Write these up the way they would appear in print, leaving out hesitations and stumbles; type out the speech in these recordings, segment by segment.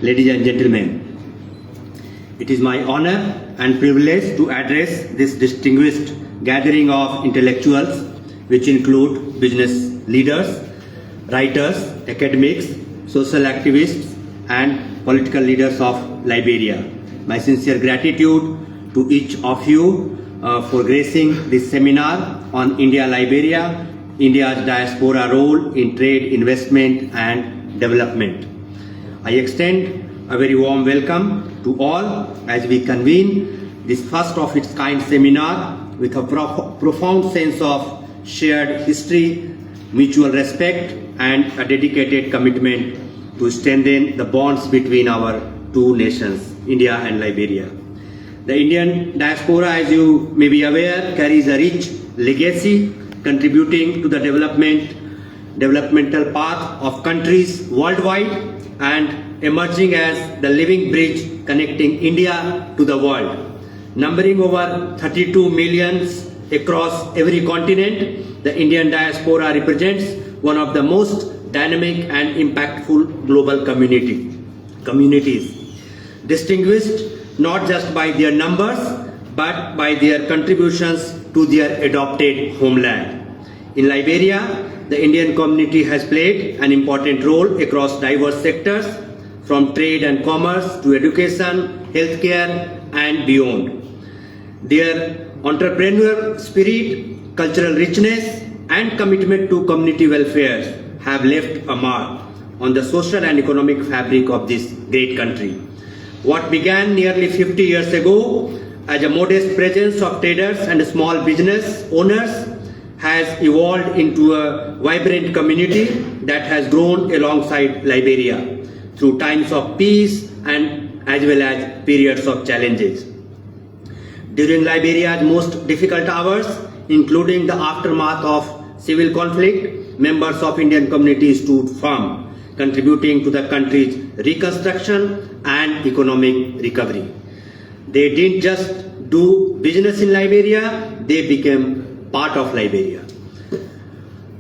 ladies and gentlemen. It is my honor and privilege to address this distinguished gathering of intellectuals, which include business leaders, writers, academics, social activists, and political leaders of Liberia. My sincere gratitude to each of you for gracing this seminar on India-Liberia, India's diaspora role in trade, investment, and development. I extend a very warm welcome to all as we convene this first of its kind seminar with a profound sense of shared history, mutual respect, and a dedicated commitment to strengthen the bonds between our two nations, India and Liberia. The Indian diaspora, as you may be aware, carries a rich legacy contributing to the developmental path of countries worldwide and emerging as the living bridge connecting India to the world. Numbering over 32 millions across every continent, the Indian diaspora represents one of the most dynamic and impactful global communities, distinguished not just by their numbers, but by their contributions to their adopted homeland. In Liberia, the Indian community has played an important role across diverse sectors, from trade and commerce to education, healthcare, and beyond. Their entrepreneurial spirit, cultural richness, and commitment to community welfare have left a mark on the social and economic fabric of this great country. What began nearly 50 years ago as a modest presence of traders and small business owners has evolved into a vibrant community that has grown alongside Liberia through times of peace and as well as periods of challenges. During Liberia's most difficult hours, including the aftermath of civil conflict, members of Indian community stood firm, contributing to the country's reconstruction and economic recovery. They didn't just do business in Liberia, they became part of Liberia.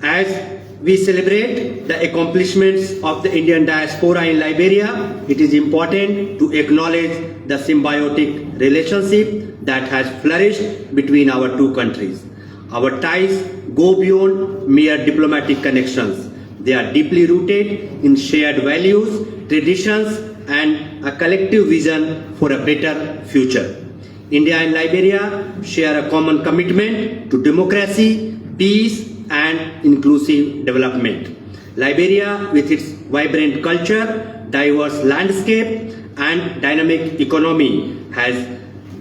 As we celebrate the accomplishments of the Indian diaspora in Liberia, it is important to acknowledge the symbiotic relationship that has flourished between our two countries. Our ties go beyond mere diplomatic connections. They are deeply rooted in shared values, traditions, and a collective vision for a better future. India and Liberia share a common commitment to democracy, peace, and inclusive development. Liberia, with its vibrant culture, diverse landscape, and dynamic economy, has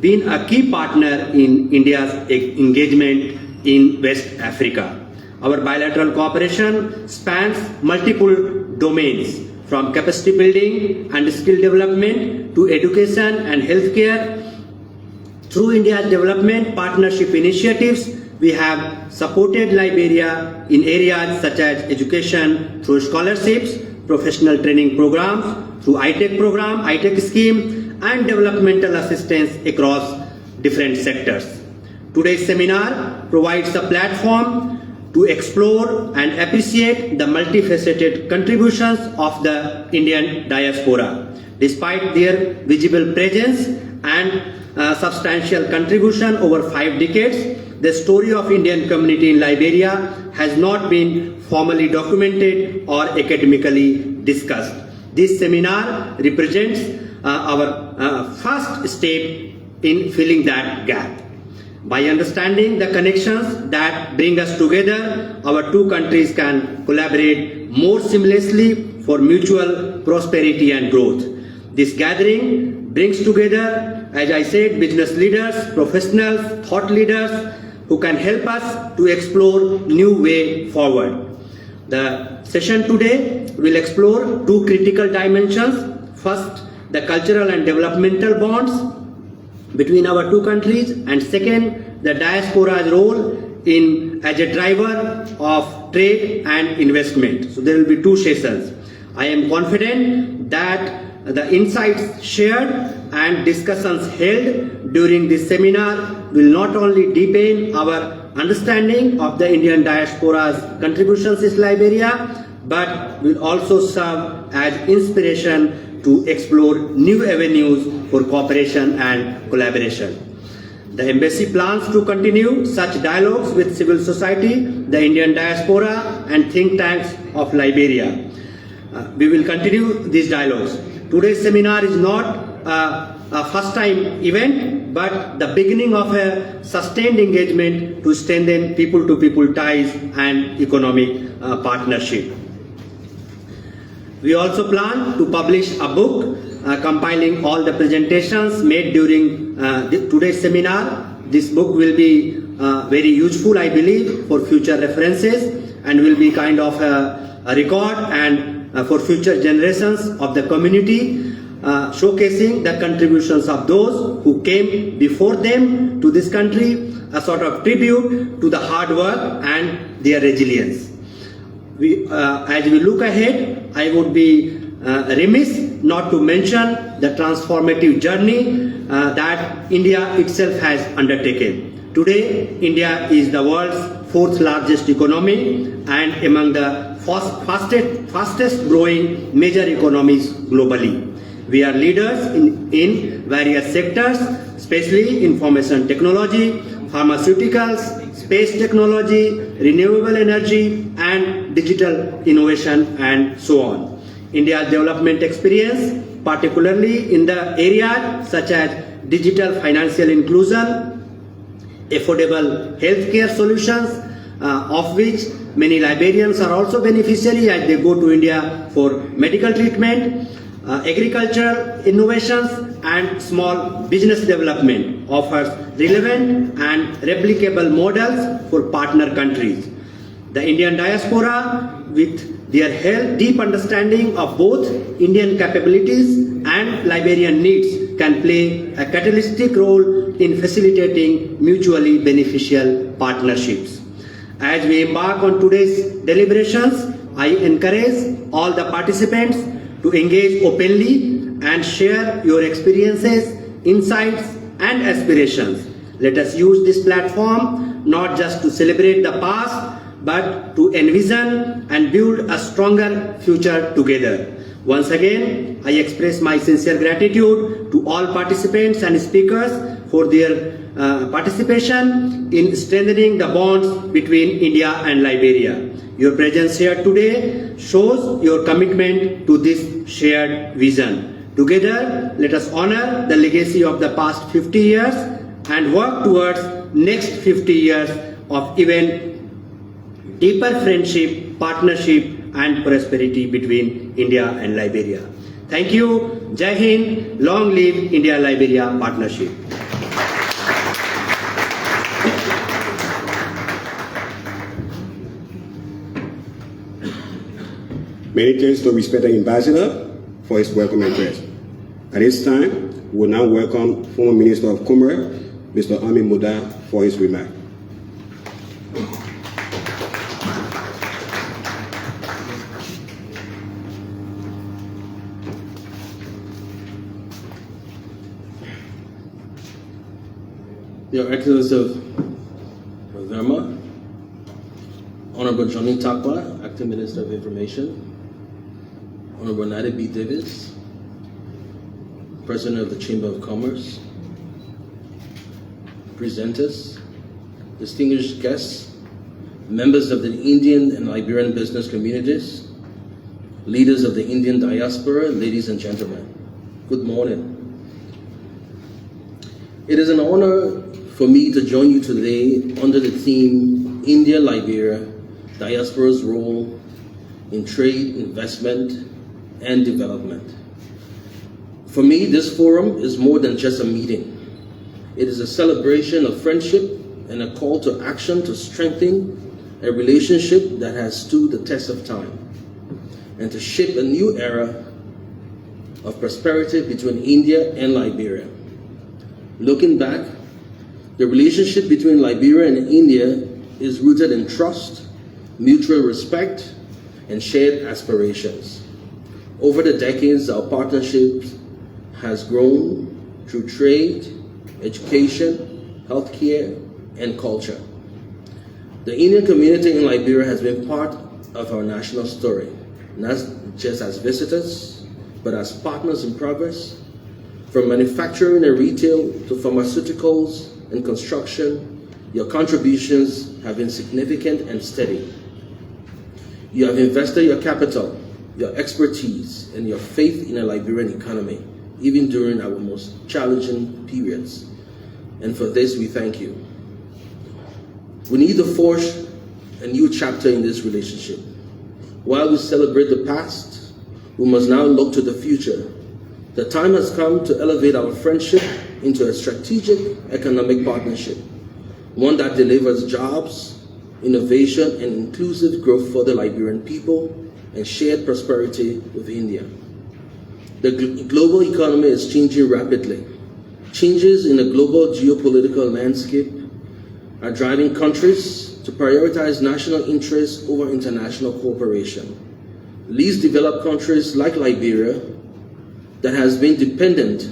been a key partner in India's engagement in West Africa. Our bilateral cooperation spans multiple domains, from capacity building and skill development to education and healthcare. Through India's development partnership initiatives, we have supported Liberia in areas such as education through scholarships, professional training programs, through ITEC scheme, and developmental assistance across different sectors. Today's seminar provides a platform to explore and appreciate the multifaceted contributions of the Indian diaspora. Despite their visible presence and substantial contribution over 5 decades, the story of Indian community in Liberia has not been formally documented or academically discussed. This seminar represents our first step in filling that gap. By understanding the connections that bring us together, our two countries can collaborate more seamlessly for mutual prosperity and growth. This gathering brings together, as I said, business leaders, professionals, thought leaders who can help us to explore new way forward. The session today will explore 2 critical dimensions. First, the cultural and developmental bonds between our two countries, and second, the diaspora's role as a driver of trade and investment. So there will be 2 sessions. I am confident that the insights shared and discussions held during this seminar will not only deepen our understanding of the Indian diaspora's contributions in Liberia, but will also serve as inspiration to explore new avenues for cooperation and collaboration. The Embassy plans to continue such dialogues with civil society, the Indian diaspora, and think tanks of Liberia. We will continue these dialogues. Today's seminar is not a first-time event, but the beginning of a sustained engagement to strengthen people-to-people ties and economic partnership. We also plan to publish a book compiling all the presentations made during today's seminar. This book will be very useful, I believe, for future references, and will be kind of a record and for future generations of the community, showcasing the contributions of those who came before them to this country, a sort of tribute to the hard work and their resilience. As we look ahead, I would be remiss not to mention the transformative journey that India itself has undertaken. Today, India is the world's fourth largest economy and among the fastest growing major economies globally. We are leaders in various sectors, especially information technology, pharmaceuticals, space technology, renewable energy, and digital innovation, and so on. India's development experience, particularly in the areas such as digital financial inclusion, affordable healthcare solutions, of which many Liberians are also beneficiaries as they go to India for medical treatment, agricultural innovations, and small business development offers relevant and replicable models for partner countries. The Indian diaspora, with their deep understanding of both Indian capabilities and Liberian needs, can play a catalytic role in facilitating mutually beneficial partnerships. As we embark on today's deliberations, I encourage all the participants to engage openly and share your experiences, insights, and aspirations. Let us use this platform not just to celebrate the past, but to envision and build a stronger future together. Once again, I express my sincere gratitude to all participants and speakers for their participation in strengthening the bonds between India and Liberia. Your presence here today shows your commitment to this shared vision. Together, let us honor the legacy of the past 50 years and work towards next 50 years of even deeper friendship, partnership, and prosperity between India and Liberia. Thank you. Jai Hind. Long live India-Liberia partnership. Many thanks to respected ambassador for his welcome address. At this time, we will now welcome former Minister of Commerce, Mr. Amin Modad, for his remark. Your Excellency Verma, Honorable Johnny Tarkpah, Acting Minister of Information, Honorable Nadia B. Davis, President of the Chamber of Commerce, presenters, distinguished guests, members of the Indian and Liberian business communities, leaders of the Indian diaspora, ladies and gentlemen, good morning. It is an honor for me to join you today under the theme India-Liberia, Diaspora's Role in Trade, Investment, and Development. For me, this forum is more than just a meeting. It is a celebration of friendship and a call to action to strengthen a relationship that has stood the test of time and to shape a new era of prosperity between India and Liberia. Looking back, the relationship between Liberia and India is rooted in trust, mutual respect, and shared aspirations. Over the decades, our partnership has grown through trade, education, healthcare, and culture. The Indian community in Liberia has been part of our national story, not just as visitors, but as partners in progress. From manufacturing and retail to pharmaceuticals and construction, your contributions have been significant and steady. You have invested your capital, your expertise, and your faith in the Liberian economy, even during our most challenging periods. And for this, we thank you. We need to forge a new chapter in this relationship. While we celebrate the past, we must now look to the future. The time has come to elevate our friendship into a strategic economic partnership, one that delivers jobs, innovation, and inclusive growth for the Liberian people and shared prosperity with India. The global economy is changing rapidly. Changes in the global geopolitical landscape are driving countries to prioritize national interests over international cooperation. Least developed countries like Liberia, that has been dependent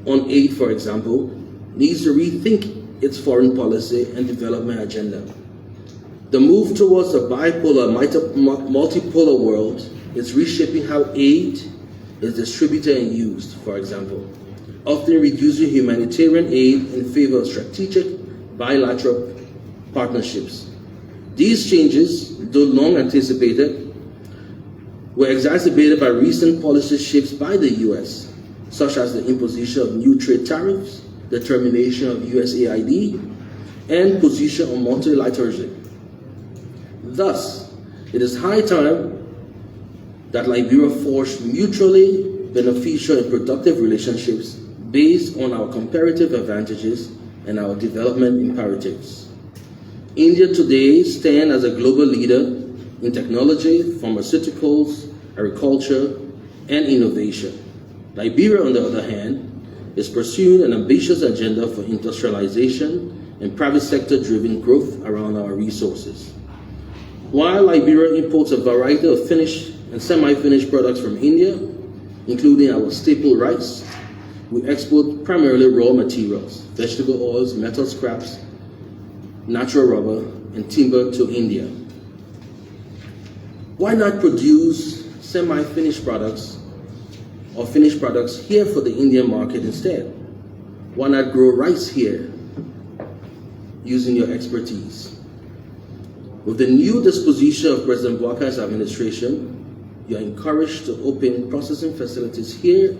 on aid, for example, needs to rethink its foreign policy and development agenda. The move towards a bipolar, multipolar world is reshaping how aid is distributed and used, for example, often reducing humanitarian aid in favor of strategic bilateral partnerships. These changes, though long anticipated, were exacerbated by recent policy shifts by the US, such as the imposition of new trade tariffs, the termination of USAID, and position on multilateralism. Thus, it is high time that Liberia forged mutually beneficial and productive relationships based on our comparative advantages and our development imperatives. India today stands as a global leader in technology, pharmaceuticals, agriculture, and innovation. Liberia, on the other hand, is pursuing an ambitious agenda for industrialization and private sector-driven growth around our resources. While Liberia imports a variety of finished and semi-finished products from India, including our staple rice, we export primarily raw materials, vegetable oils, metal scraps, natural rubber, and timber to India. Why not produce semi-finished products or finished products here for the Indian market instead? Why not grow rice here using your expertise? With the new disposition of President Boubacar's administration, you are encouraged to open processing facilities here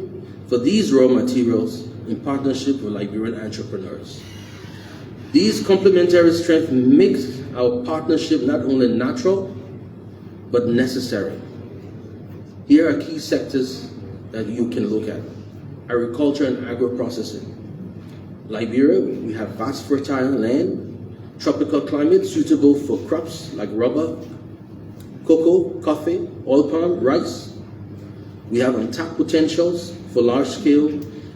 for these raw materials in partnership with Liberian entrepreneurs. These complementary strengths make our partnership not only natural, but necessary. Here are key sectors that you can look at. Agriculture and agro-processing. Liberia, we have vast fertile land, tropical climate suitable for crops like rubber, cocoa, coffee, oil palm, rice. We have untapped potentials for large-scale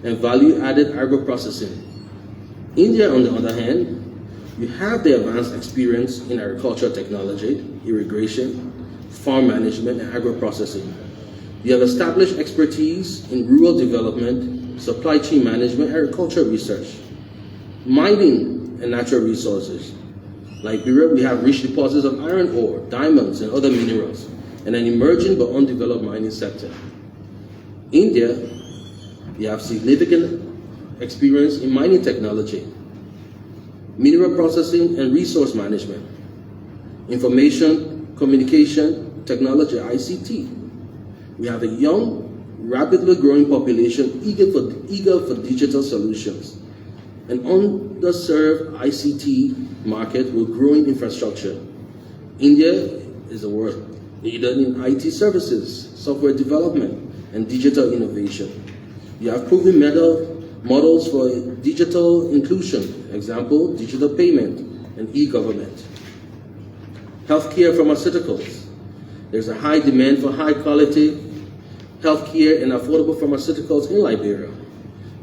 and value-added agro-processing. India, on the other hand, you have the advanced experience in agricultural technology, irrigation, farm management, and agro-processing. You have established expertise in rural development, supply chain management, agricultural research, mining, and natural resources. Liberia, we have rich deposits of iron ore, diamonds, and other minerals, and an emerging but undeveloped mining sector. India, you have significant experience in mining technology, mineral processing, and resource management, information, communication, technology, ICT. We have a young, rapidly growing population eager for digital solutions. An underserved ICT market with growing infrastructure. India is a world leader in IT services, software development, and digital innovation. You have proven models for digital inclusion, example, digital payment and e-government. Healthcare, pharmaceuticals. There's a high demand for high quality healthcare and affordable pharmaceuticals in Liberia.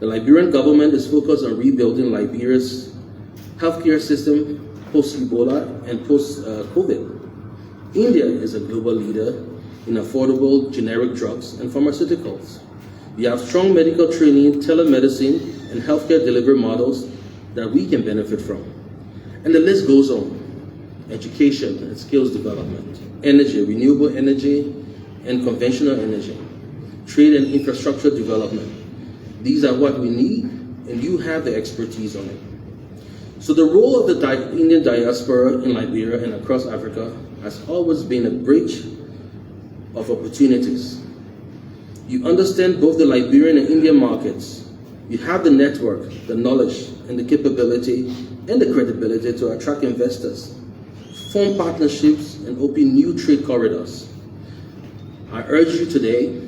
The Liberian government is focused on rebuilding Liberia's healthcare system post-Ebola and post-COVID. India is a global leader in affordable generic drugs and pharmaceuticals. We have strong medical training, telemedicine, and healthcare delivery models that we can benefit from. And the list goes on. Education and skills development, energy, renewable energy, and conventional energy. trade and infrastructure development. These are what we need, and you have the expertise on it. So the role of the Indian diaspora in Liberia and across Africa has always been a bridge of opportunities. You understand both the Liberian and Indian markets. You have the network, the knowledge, and the capability and the credibility to attract investors, form partnerships, and open new trade corridors. I urge you today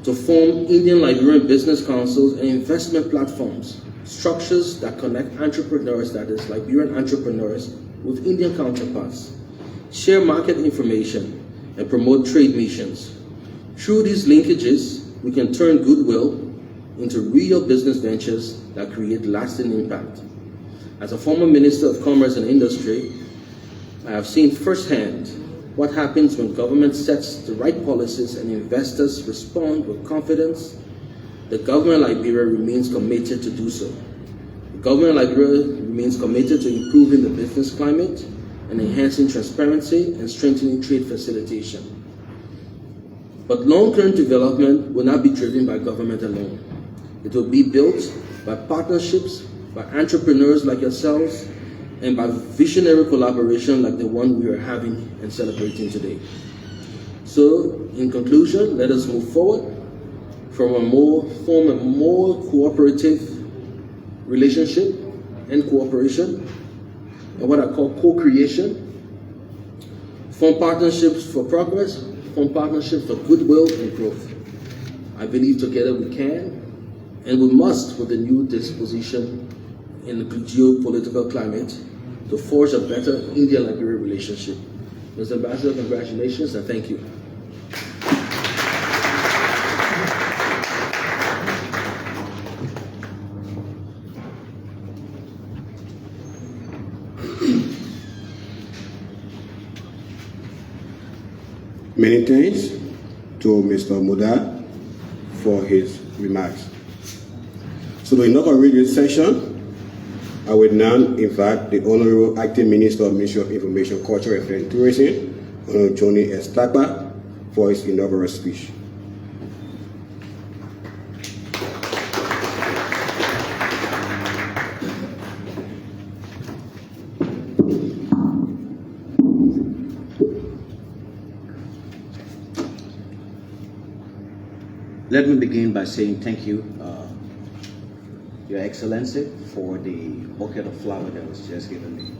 to form Indian-Liberian business councils and investment platforms, structures that connect entrepreneurs, that is, Liberian entrepreneurs, with Indian counterparts, share market information, and promote trade missions. Through these linkages, we can turn goodwill into real business ventures that create lasting impact. As a former Minister of Commerce and Industry, I have seen firsthand what happens when government sets the right policies and investors respond with confidence. The government of Liberia remains committed to do so. The government of Liberia remains committed to improving the business climate and enhancing transparency and strengthening trade facilitation. But long-term development will not be driven by government alone. It will be built by partnerships, by entrepreneurs like yourselves, and by visionary collaboration like the one we are having and celebrating today. So, in conclusion, let us move forward form a more cooperative relationship and cooperation, and what I call co-creation. Form partnerships for progress, form partnerships for goodwill and growth. I believe together we can, and we must, with the new disposition in the geopolitical climate, to forge a better India-Liberia relationship. Mr. Ambassador, congratulations and thank you. Many thanks to Mr. Modad for his remarks. So to inaugurate this session, I will now invite the Honorable Acting Minister of Ministry of Information, Culture, Affairs and Tourism, Honorable Johnny S. Tarkpah, for his inaugural speech. Let me begin by saying thank you, Your Excellency, for the bouquet of flower that was just given me.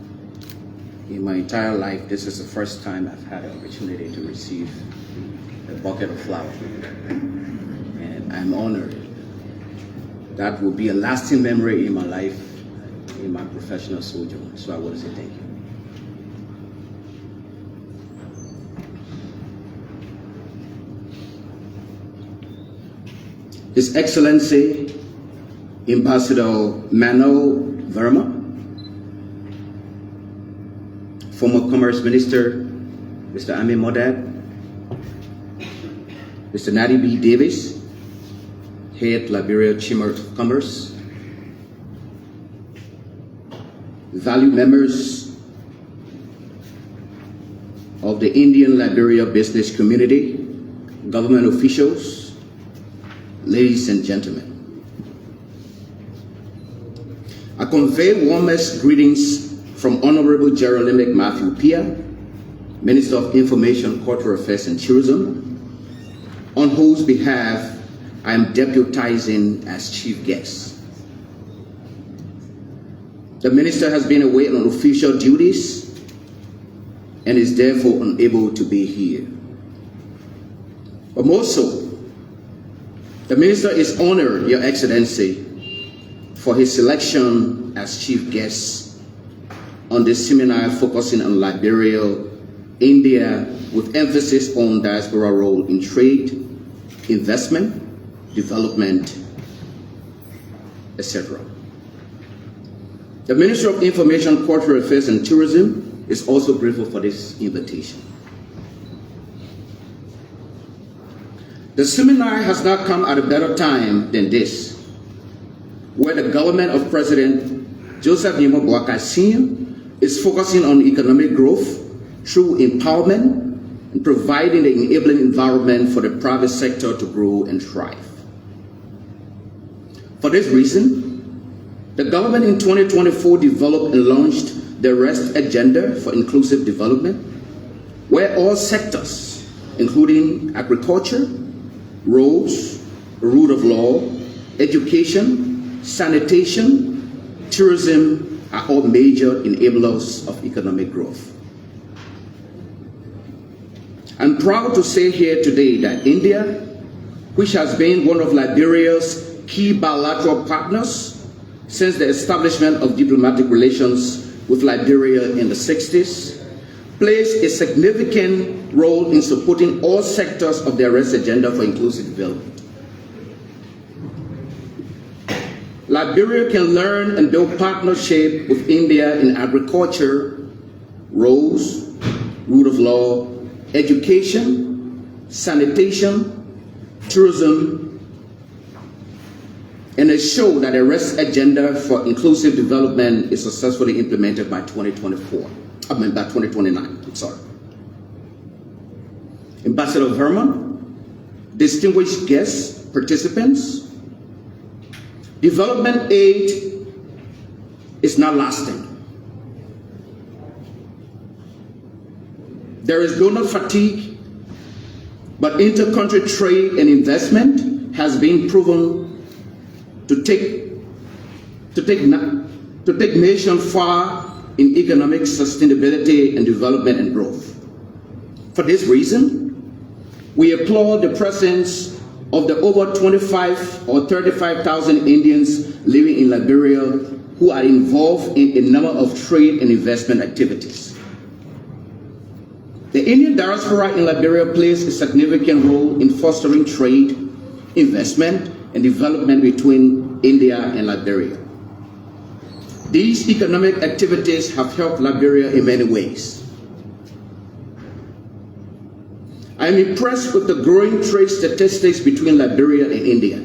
In my entire life, this is the first time I've had the opportunity to receive a bucket of flower. And I'm honored. That will be a lasting memory in my life, in my professional sojourn. So I want to say thank you. His Excellency, Ambassador Manoj Verma, former Commerce Minister, Mr. Amin Modad, Mr. Natty B. Davis, Head Liberia Chamber of Commerce, valued members of the Indian-Liberia business community, government officials, ladies and gentlemen, I convey warmest greetings from Honorable Gerald Matthew Pia, Minister of Information, Cultural Affairs and Tourism, on whose behalf I am deputizing as chief guest. The Minister has been away on official duties and is therefore unable to be here. But more so, the Minister is honored, Your Excellency, for his selection as chief guest on this seminar focusing on Liberia, India, with emphasis on diaspora role in trade, investment, development, etc. The Ministry of Information, Cultural Affairs and Tourism is also grateful for this invitation. The seminar has not come at a better time than this, where the government of President Joseph Boakai Sr. is focusing on economic growth through empowerment and providing the enabling environment for the private sector to grow and thrive. For this reason, the government in 2024 developed and launched the REST Agenda for Inclusive Development, where all sectors, including agriculture, roads, rule of law, education, sanitation, tourism, are all major enablers of economic growth. I'm proud to say here today that India, which has been one of Liberia's key bilateral partners since the establishment of diplomatic relations with Liberia in the 60s, plays a significant role in supporting all sectors of the REST Agenda for Inclusive Development. Liberia can learn and build partnership with India in agriculture, roads, rule of law, education, sanitation, tourism, and ensure that the REST Agenda for Inclusive Development is successfully implemented by 2029. Ambassador Verma, distinguished guests, participants, development aid is not lasting. There is donor fatigue, but inter-country trade and investment has been proven to take nation far in economic sustainability and development and growth. For this reason, we applaud the presence of the over 25 or 35,000 Indians living in Liberia who are involved in a number of trade and investment activities. The Indian diaspora in Liberia plays a significant role in fostering trade, investment, and development between India and Liberia. These economic activities have helped Liberia in many ways. I am impressed with the growing trade statistics between Liberia and India,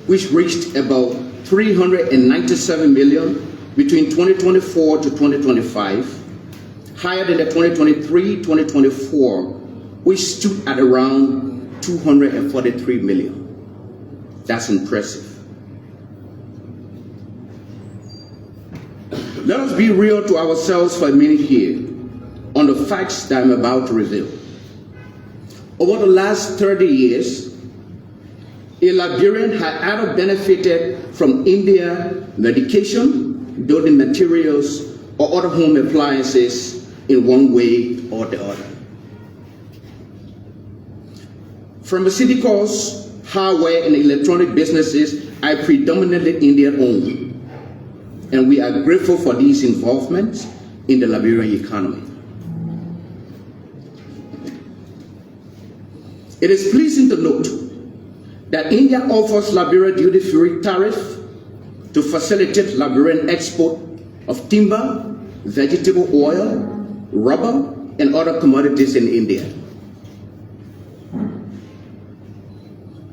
which reached about 397 million between 2024 to 2025, higher than the 2023-2024, which stood at around 243 million. That's impressive. Let us be real to ourselves for a minute here on the facts that I'm about to reveal. Over the last 30 years, a Liberian had either benefited from India medication, building materials, or other home appliances in one way or the other. Pharmaceuticals, hardware, and electronic businesses are predominantly Indian-owned, and we are grateful for these involvements in the Liberian economy. It is pleasing to note that India offers Liberia duty-free tariff to facilitate Liberian export of timber, vegetable oil, rubber, and other commodities in India.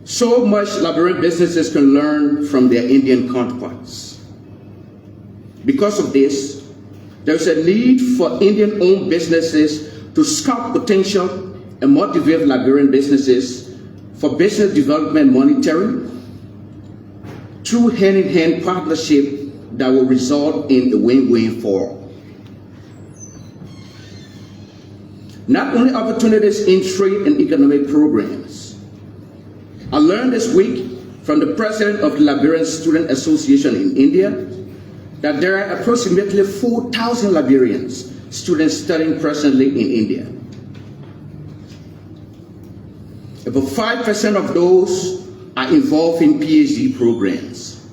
So much Liberian businesses can learn from their Indian counterparts. Because of this, there's a need for Indian-owned businesses to scout potential and motivate Liberian businesses for business development monitoring through hand-in-hand partnership that will result in a win-win for all. Not only opportunities in trade and economic programs. I learned this week from the president of the Liberian Student Association in India that there are approximately 4,000 Liberians students studying presently in India. About 5% of those are involved in PhD programs.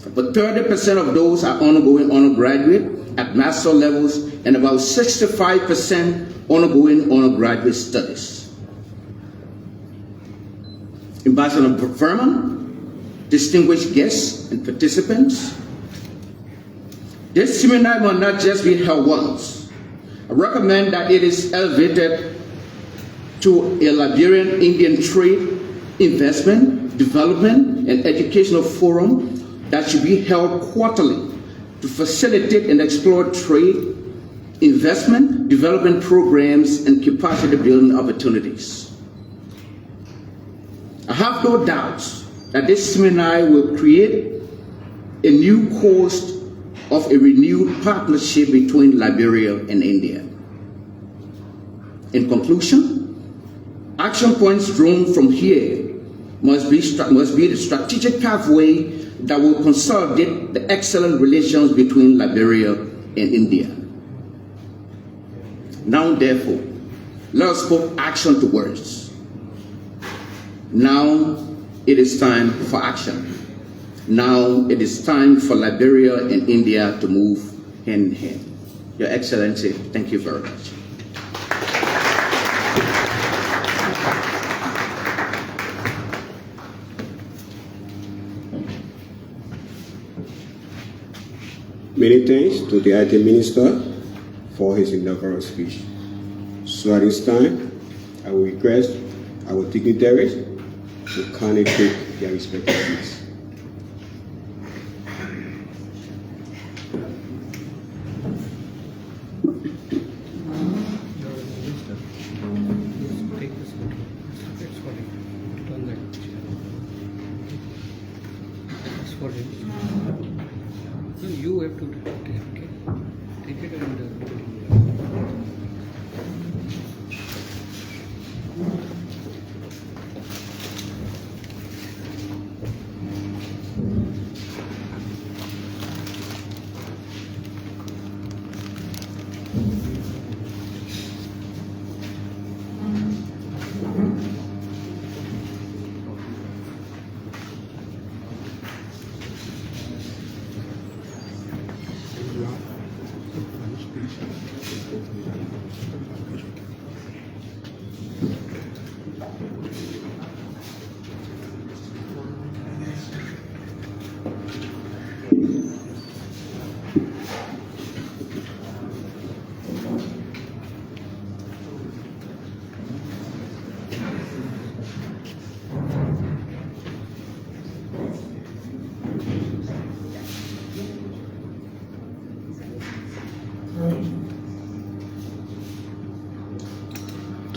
About 30% of those are ongoing undergraduate at master levels, and about 65% ongoing undergraduate studies. Ambassador Verma, distinguished guests and participants, this seminar will not just be held once. I recommend that it is elevated to a Liberian Indian trade, investment, development, and educational forum that should be held quarterly to facilitate and explore trade, investment, development programs, and capacity building opportunities. I have no doubts that this seminar will create a new course of a renewed partnership between Liberia and India. In conclusion, action points drawn from here must be the strategic pathway that will consolidate the excellent relations between Liberia and India. Now, therefore, let us put action to words. Now it is time for action. Now it is time for Liberia and India to move hand in hand. Your Excellency, thank you very much. Many thanks to the IT Minister for his inaugural speech. So at this time, I will request our dignitaries to kindly take their respective seats. You have to take it, okay? Take it and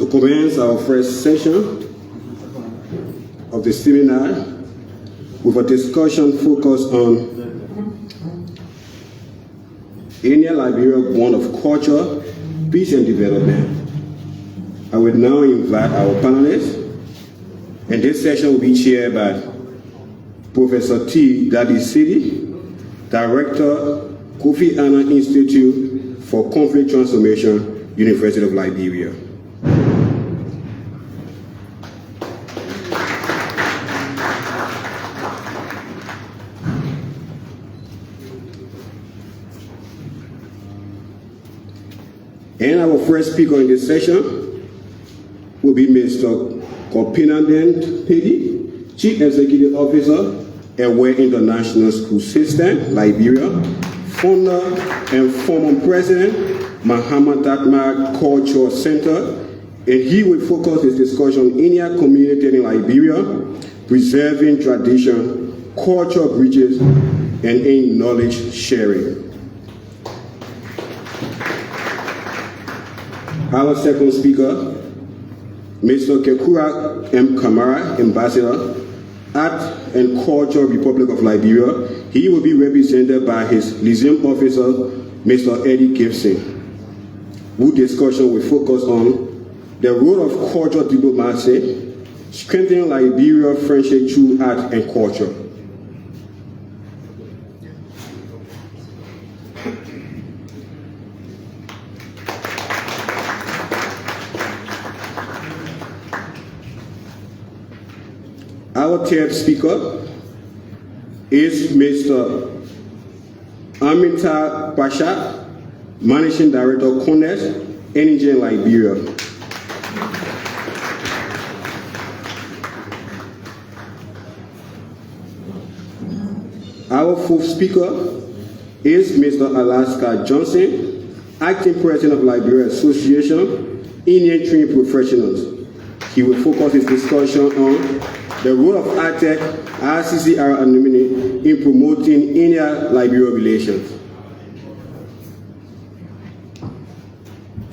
To commence our first session of the seminar with a discussion focused on India-Liberia bond of culture, peace and development. I will now invite our panelists, and this session will be chaired by Professor T. Dadi Sidi, Director, Kofi Annan Institute for Conflict Transformation, University of Liberia. And our first speaker in this session will be Mr. Kopinanden Pedi, Chief Executive Officer at Ware International School System, Liberia, founder and former President, Muhammad Tarkpah Cultural Center, and he will focus his discussion on India community in Liberia, preserving tradition, cultural bridges, and in knowledge sharing. Our second speaker, Mr. Kekura M. Kamara, Ambassador, Art and Culture Republic of Liberia. He will be represented by his Lyceum officer, Mr. Eddie Gibson, whose discussion will focus on the role of cultural diplomacy, strengthening Liberia friendship through art and culture. Our third speaker is Mr. Amin Pasha, Managing Director, CONES, Energy in Liberia. Our fourth speaker is Mr. Alaska Johnson, Acting President of Liberia Association, Indian Training Professionals. He will focus his discussion on the role of ATEC, RCCR alumni in promoting India-Liberia relations.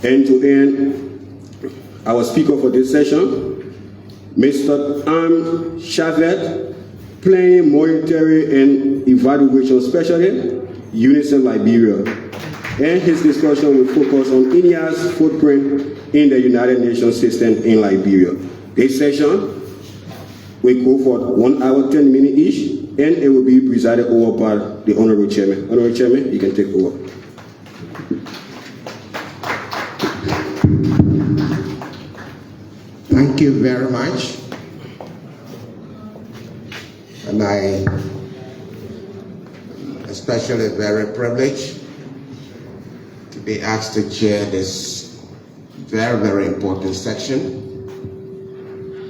And to end, our speaker for this session, Mr. Amin Modad, Planning, Monitoring and Evaluation Specialist, UNICEF Liberia. And his discussion will focus on India's footprint in the United Nations system in Liberia. This session will go for 1 hour, 10 minutes each, and it will be presided over by the Honorable Chairman. Honorable Chairman, you can take over. Thank you very much. And I especially very privileged to be asked to chair this very, very important section.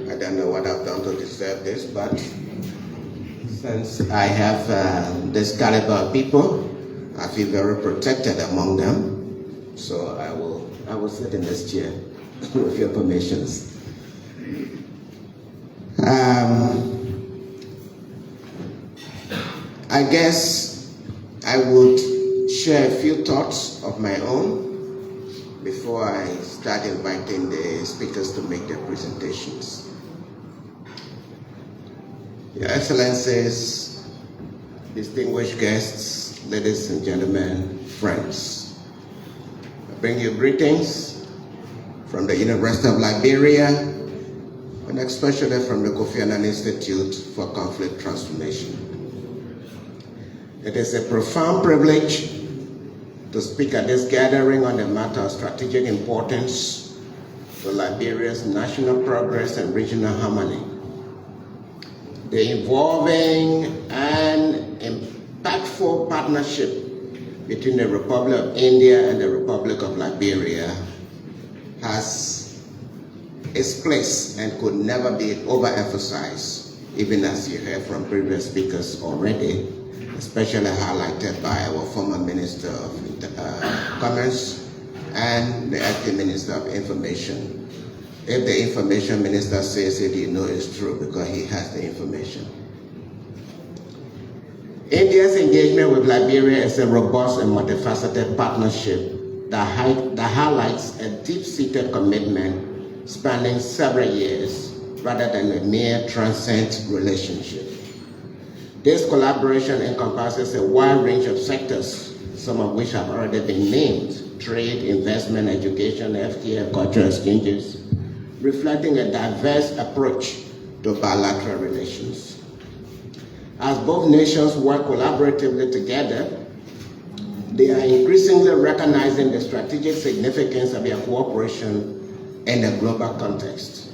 I don't know what I've done to deserve this, but since I have this caliber of people, I feel very protected among them. So I will sit in this chair with your permissions. I guess I would share a few thoughts of my own before I start inviting the speakers to make their presentations. Your Excellencies, distinguished guests, ladies and gentlemen, friends, I bring you greetings from the University of Liberia, and especially from the Kofi Annan Institute for Conflict Transformation. It is a profound privilege to speak at this gathering on a matter of strategic importance to Liberia's national progress and regional harmony. The involving and impactful partnership between the Republic of India and the Republic of Liberia has its place and could never be overemphasized, even as you heard from previous speakers already, especially highlighted by our former Minister of Commerce and the Acting Minister of Information. If the Information Minister says it, you know it's true because he has the information. India's engagement with Liberia is a robust and multifaceted partnership that highlights a deep-seated commitment spanning several years rather than a mere transient relationship. This collaboration encompasses a wide range of sectors, some of which have already been named: trade, investment, education, FTA, cultural exchanges, reflecting a diverse approach to bilateral relations. As both nations work collaboratively together, they are increasingly recognizing the strategic significance of their cooperation in a global context.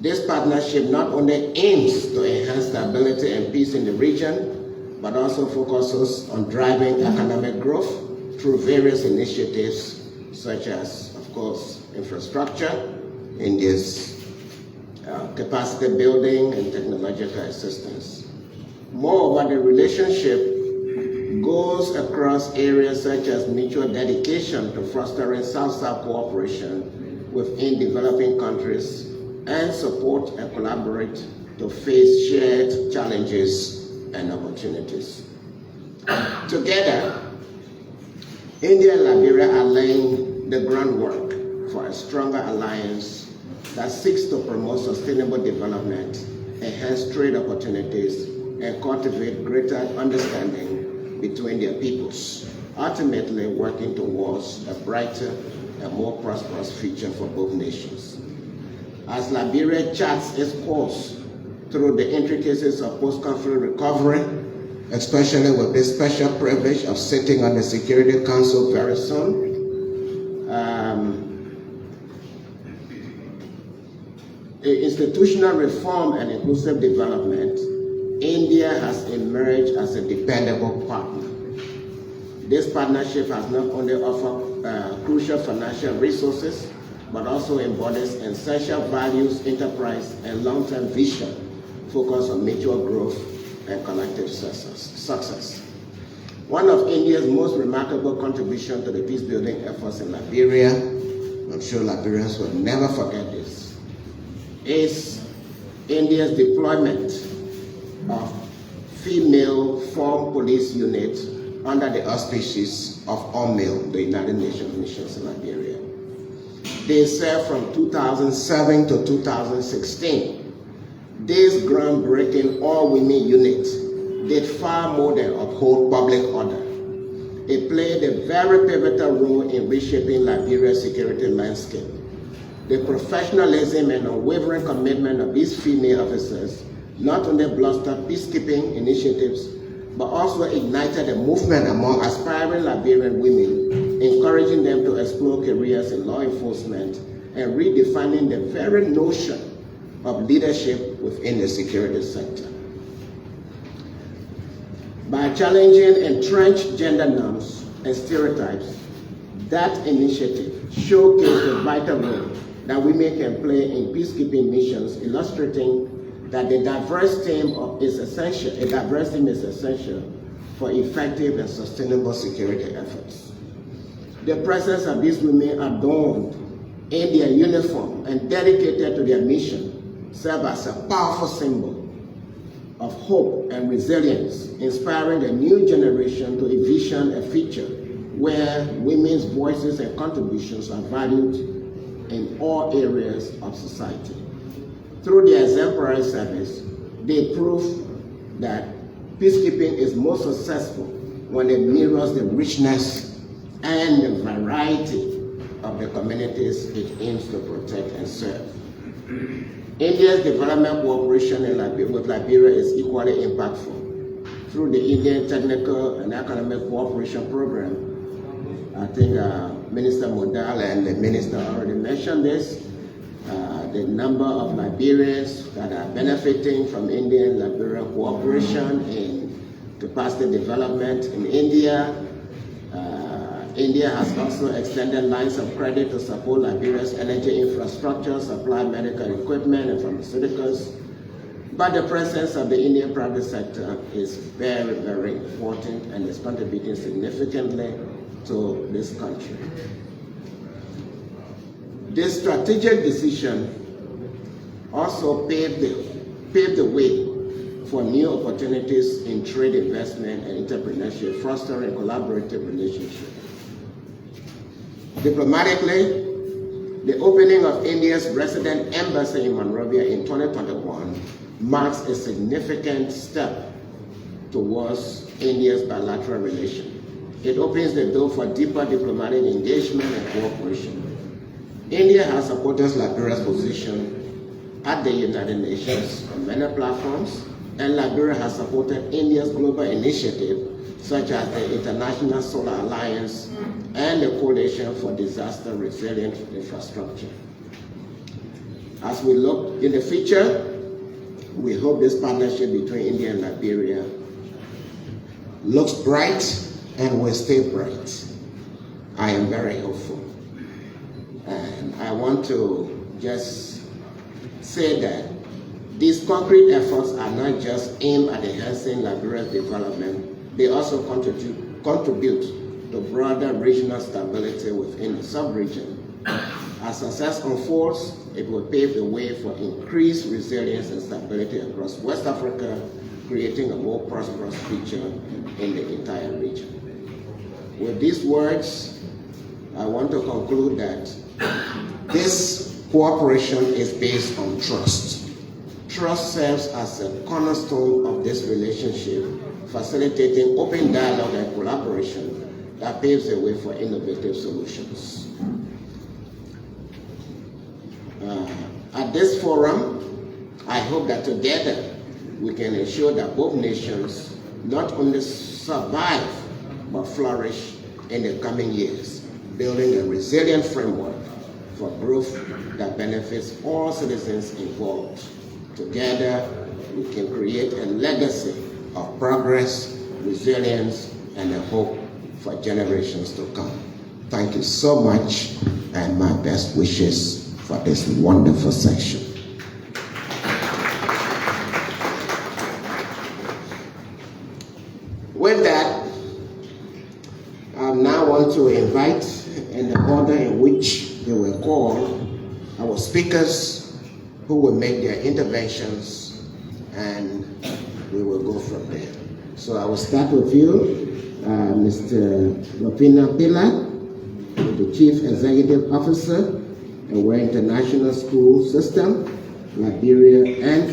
This partnership not only aims to enhance stability and peace in the region, but also focuses on driving economic growth through various initiatives such as, of course, infrastructure, India's capacity building and technological assistance. Moreover, the relationship goes across areas such as mutual dedication to fostering South-South cooperation within developing countries and support and collaborate to face shared challenges and opportunities. Together, India and Liberia are laying the groundwork for a stronger alliance that seeks to promote sustainable development, enhance trade opportunities, and cultivate greater understanding between their peoples, ultimately working towards a brighter and more prosperous future for both nations. As Liberia charts its course through the intricacies of post-conflict recovery, especially with this special privilege of sitting on the Security Council very soon, institutional reform and inclusive development, India has emerged as a dependable partner. This partnership has not only offered crucial financial resources, but also embodies essential values, enterprise, and long-term vision focused on mutual growth and collective success. One of India's most remarkable contributions to the peace-building efforts in Liberia, I'm sure Liberians will never forget this, is India's deployment of female formed police units under the auspices of UNMIL, the United Nations missions in Liberia. They served from 2007 to 2016. This groundbreaking all-women unit did far more than uphold public order. It played a very pivotal role in reshaping Liberia's security landscape. The professionalism and unwavering commitment of these female officers not only bolstered peacekeeping initiatives, but also ignited a movement among aspiring Liberian women, encouraging them to explore careers in law enforcement and redefining the very notion of leadership within the security sector. By challenging entrenched gender norms and stereotypes, that initiative showcased the vital role that women can play in peacekeeping missions, illustrating that a diverse team is essential for effective and sustainable security efforts. The presence of these women adorned in their uniform and dedicated to their mission serve as a powerful symbol of hope and resilience, inspiring the new generation to envision a future where women's voices and contributions are valued in all areas of society. Through their exemplary service, they prove that peacekeeping is most successful when it mirrors the richness and the variety of the communities it aims to protect and serve. India's development cooperation with Liberia is equally impactful. Through the Indian Technical and Economic Cooperation Program, I think Minister Modad and the Minister already mentioned this, the number of Liberians that are benefiting from India-Liberia cooperation in capacity development in India. India has also extended lines of credit to support Liberia's energy infrastructure, supply medical equipment and pharmaceuticals. But the presence of the Indian private sector is very, very important and is contributing significantly to this country. This strategic decision also paved the way for new opportunities in trade investment and entrepreneurship, fostering collaborative relationships. Diplomatically, the opening of India's resident embassy in Monrovia in 2021 marks a significant step towards India's bilateral relations. It opens the door for deeper diplomatic engagement and cooperation. India has supported Liberia's position at the United Nations on many platforms, and Liberia has supported India's global initiative, such as the International Solar Alliance and the Coalition for Disaster Resilient Infrastructure. As we look in the future, we hope this partnership between India and Liberia looks bright and will stay bright. I am very hopeful. And I want to just say that these concrete efforts are not just aimed at enhancing Liberia's development, they also contribute to broader regional stability within the sub-region. As success unfolds, it will pave the way for increased resilience and stability across West Africa, creating a more prosperous future in the entire region. With these words, I want to conclude that this cooperation is based on trust. Trust serves as a cornerstone of this relationship, facilitating open dialogue and collaboration that paves the way for innovative solutions. At this forum, I hope that together we can ensure that both nations not only survive but flourish in the coming years, building a resilient framework for growth that benefits all citizens involved. Together, we can create a legacy of progress, resilience, and a hope for generations to come. Thank you so much, and my best wishes for this wonderful session. With that, I now want to invite, in the order in which they were called, our speakers who will make their interventions, and we will go from there. So I will start with you, Mr. Lopina Pila, the Chief Executive Officer and were international school system, Liberia, and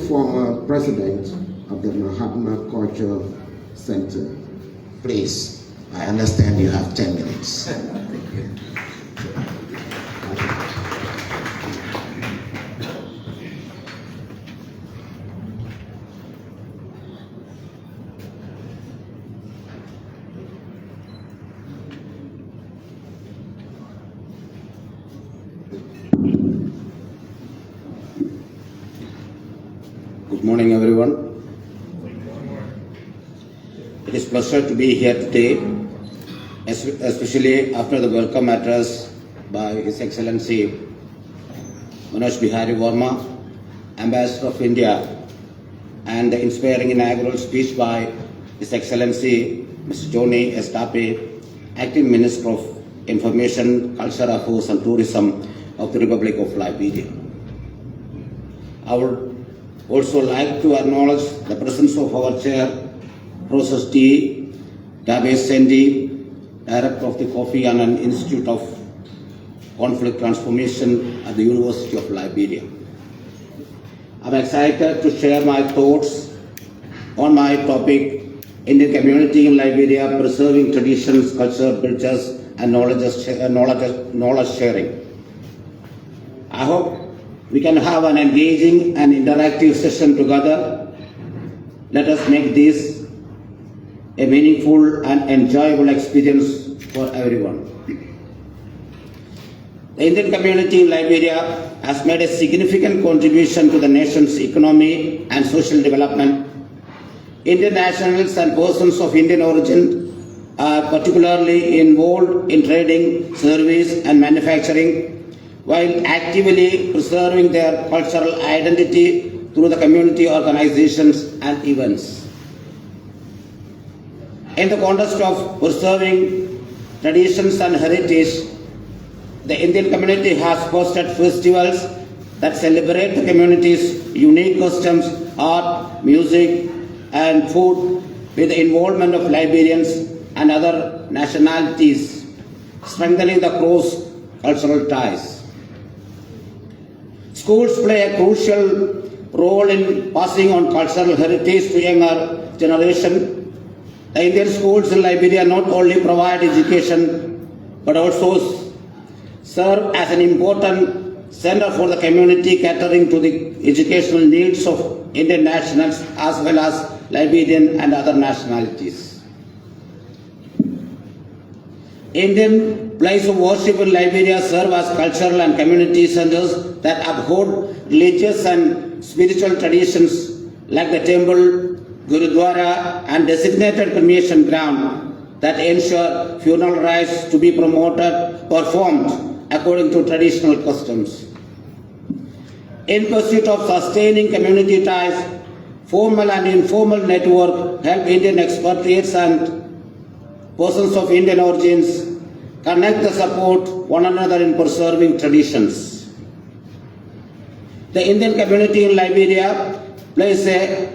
former president of the Mahatma Cultural Center. Please, I understand you have 10 minutes. Good morning, everyone. It is a pleasure to be here today, especially after the welcome address by His Excellency Manoj Bihari Verma, Ambassador of India, and the inspiring inaugural speech by His Excellency Mr. Johnny Estape, Acting Minister of Information, Culture Affairs and Tourism of the Republic of Liberia. I would also like to acknowledge the presence of our Chair, Professor T. Dabe Sendi, Director of the Kofi Annan Institute of Conflict Transformation at the University of Liberia. I'm excited to share my thoughts on my topic, Indian community in Liberia, preserving traditions, culture, bridges, and knowledge sharing. I hope we can have an engaging and interactive session together. Let us make this a meaningful and enjoyable experience for everyone. The Indian community in Liberia has made a significant contribution to the nation's economy and social development. Indian nationals and persons of Indian origin are particularly involved in trading, service, and manufacturing, while actively preserving their cultural identity through the community organizations and events. In the context of preserving traditions and heritage, the Indian community has hosted festivals that celebrate the community's unique customs, art, music, and food with the involvement of Liberians and other nationalities, strengthening the cross-cultural ties. Schools play a crucial role in passing on cultural heritage to younger generation. The Indian schools in Liberia not only provide education but also serve as an important center for the community, catering to the educational needs of Indian nationals as well as Liberian and other nationalities. Indian places of worship in Liberia serve as cultural and community centers that uphold religious and spiritual traditions like the temple, Gurudwara, and designated cremation ground that ensure funeral rites to be performed according to traditional customs. In pursuit of sustaining community ties, formal and informal network help Indian expatriates and persons of Indian origins connect and support one another in preserving traditions. The Indian community in Liberia plays a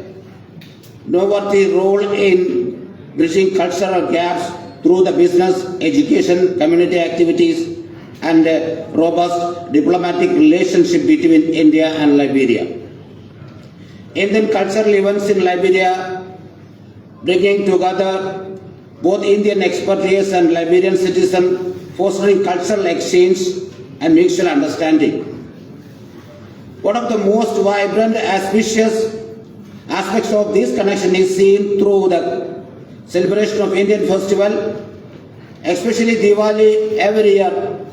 noteworthy role in bridging cultural gaps through the business, education, community activities, and a robust diplomatic relationship between India and Liberia. Indian cultural events in Liberia, bringing together both Indian expatriates and Liberian citizens, fostering cultural exchange and mutual understanding. One of the most vibrant, auspicious aspects of this connection is seen through the celebration of Indian festival, especially Diwali every year.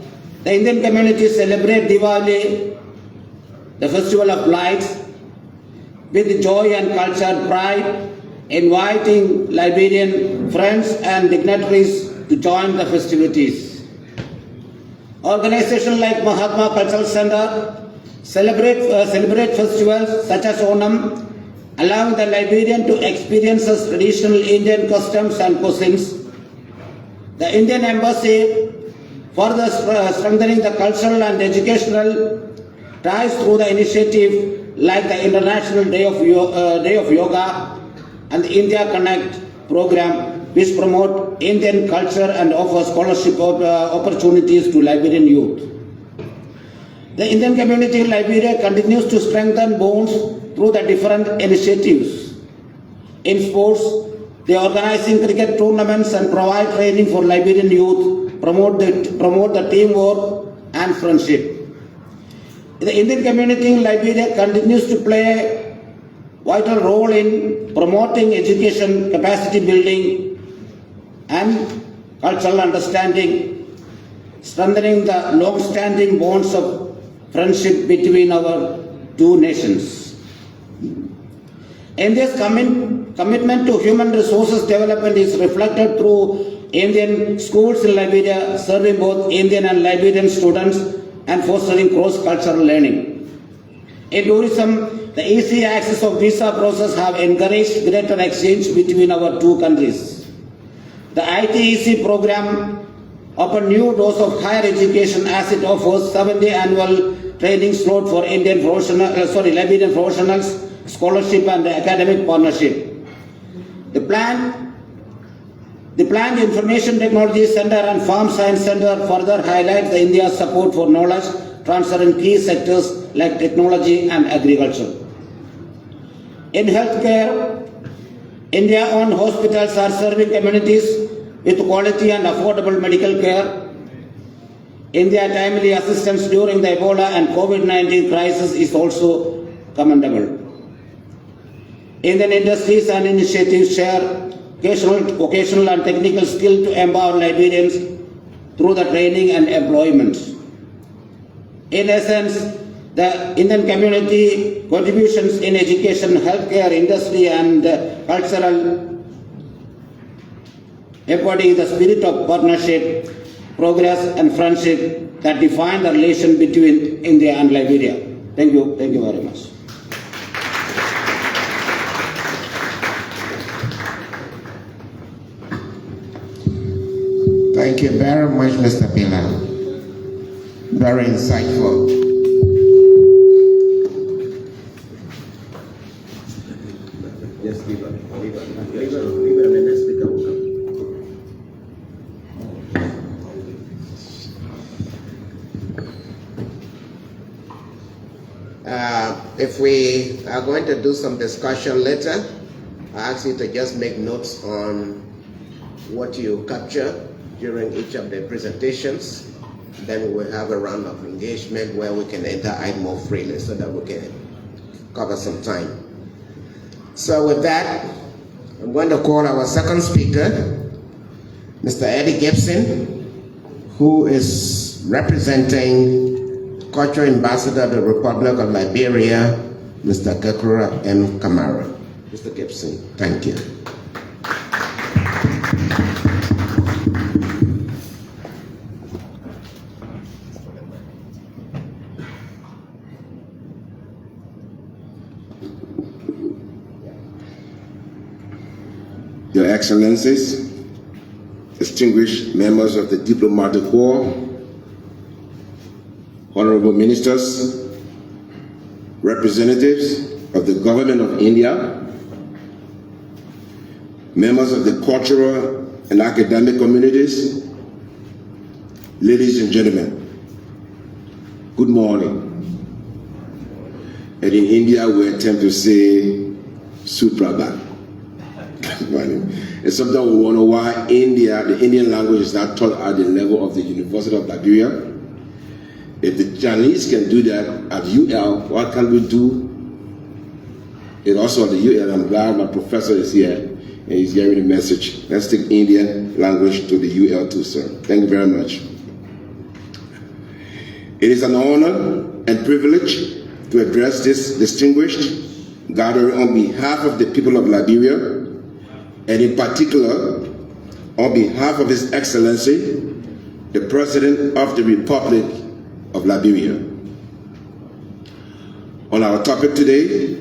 The Indian community celebrate Diwali, the festival of lights, with joy and culture pride, inviting Liberian friends and dignitaries to join the festivities. Organizations like Mahatma Cultural Center celebrate festivals such as Onam, allowing the Liberian to experience traditional Indian customs and cuisines. The Indian Embassy further strengthening the cultural and educational ties through the initiative like the International Day of Yoga and the India Connect program, which promote Indian culture and offer scholarship opportunities to Liberian youth. The Indian community in Liberia continues to strengthen bonds through the different initiatives. In sports, they are organizing cricket tournaments and provide training for Liberian youth, promote the teamwork and friendship. The Indian community in Liberia continues to play a vital role in promoting education, capacity building, and cultural understanding, strengthening the long-standing bonds of friendship between our two nations. India's commitment to human resources development is reflected through Indian schools in Liberia, serving both Indian and Liberian students and fostering cross-cultural learning. In tourism, the easy access of visa process have encouraged greater exchange between our two countries. The ITEC program opened new doors of higher education as it offers 70 annual training slot for Liberian professionals, scholarship and academic partnership. The planned Information Technology Center and Farm Science Center further highlights India's support for knowledge transfer in key sectors like technology and agriculture. In healthcare, India-owned hospitals are serving communities with quality and affordable medical care. India's timely assistance during the Ebola and COVID-19 crisis is also commendable. Indian industries and initiatives share vocational and technical skill to empower Liberians through the training and employment. In essence, the Indian community contributions in education, healthcare, industry and cultural embody the spirit of partnership, progress and friendship that define the relation between India and Liberia. Thank you very much. Thank you very much, Mr. Bilal. Very insightful. Yes, leave it, and the next speaker will come. If we are going to do some discussion later, I ask you to just make notes on what you capture during each of the presentations. Then we will have a round of engagement where we can interact more freely so that we can cover some time. So with that, I'm going to call our second speaker, Mr. Eddie Gibson, who is representing Cultural Ambassador of the Republic of Liberia, Mr. Kekura M. Kamara. Mr. Gibson, thank you. Your Excellencies, distinguished members of the Diplomatic Corps, honorable ministers, representatives of the Government of India, members of the cultural and academic communities, ladies and gentlemen, good morning. And in India, we attempt to say Suprabhat. And sometimes we wonder why the Indian language is not taught at the level of the University of Liberia. If the Chinese can do that at UL, what can we do? And also at the UL, I'm glad my professor is here and he's hearing the message. Let's take Indian language to the UL too, sir. Thank you very much. It is an honor and privilege to address this distinguished gathering on behalf of the people of Liberia, and in particular, on behalf of His Excellency, the President of the Republic of Liberia. On our topic today,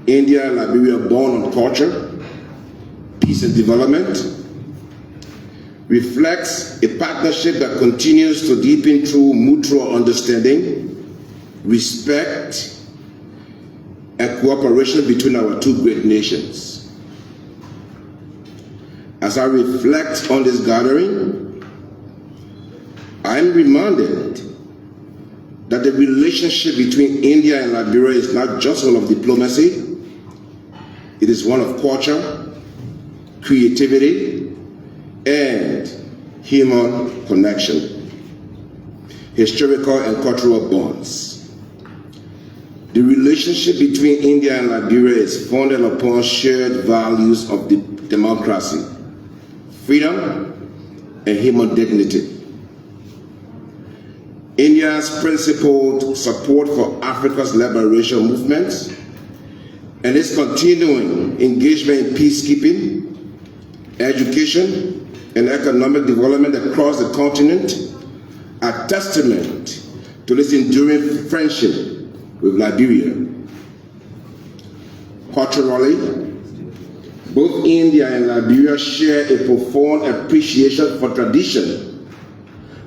India and Liberia born on culture, peace and development, reflects a partnership that continues to deepen through mutual understanding, respect, and cooperation between our two great nations. As I reflect on this gathering, I am reminded that the relationship between India and Liberia is not just one of diplomacy, it is one of culture, creativity, and human connection, historical and cultural bonds. The relationship between India and Liberia is founded upon shared values of democracy, freedom, and human dignity. India's principled support for Africa's liberation movements and its continuing engagement in peacekeeping, education, and economic development across the continent are testament to this enduring friendship with Liberia. Culturally, both India and Liberia share a profound appreciation for tradition,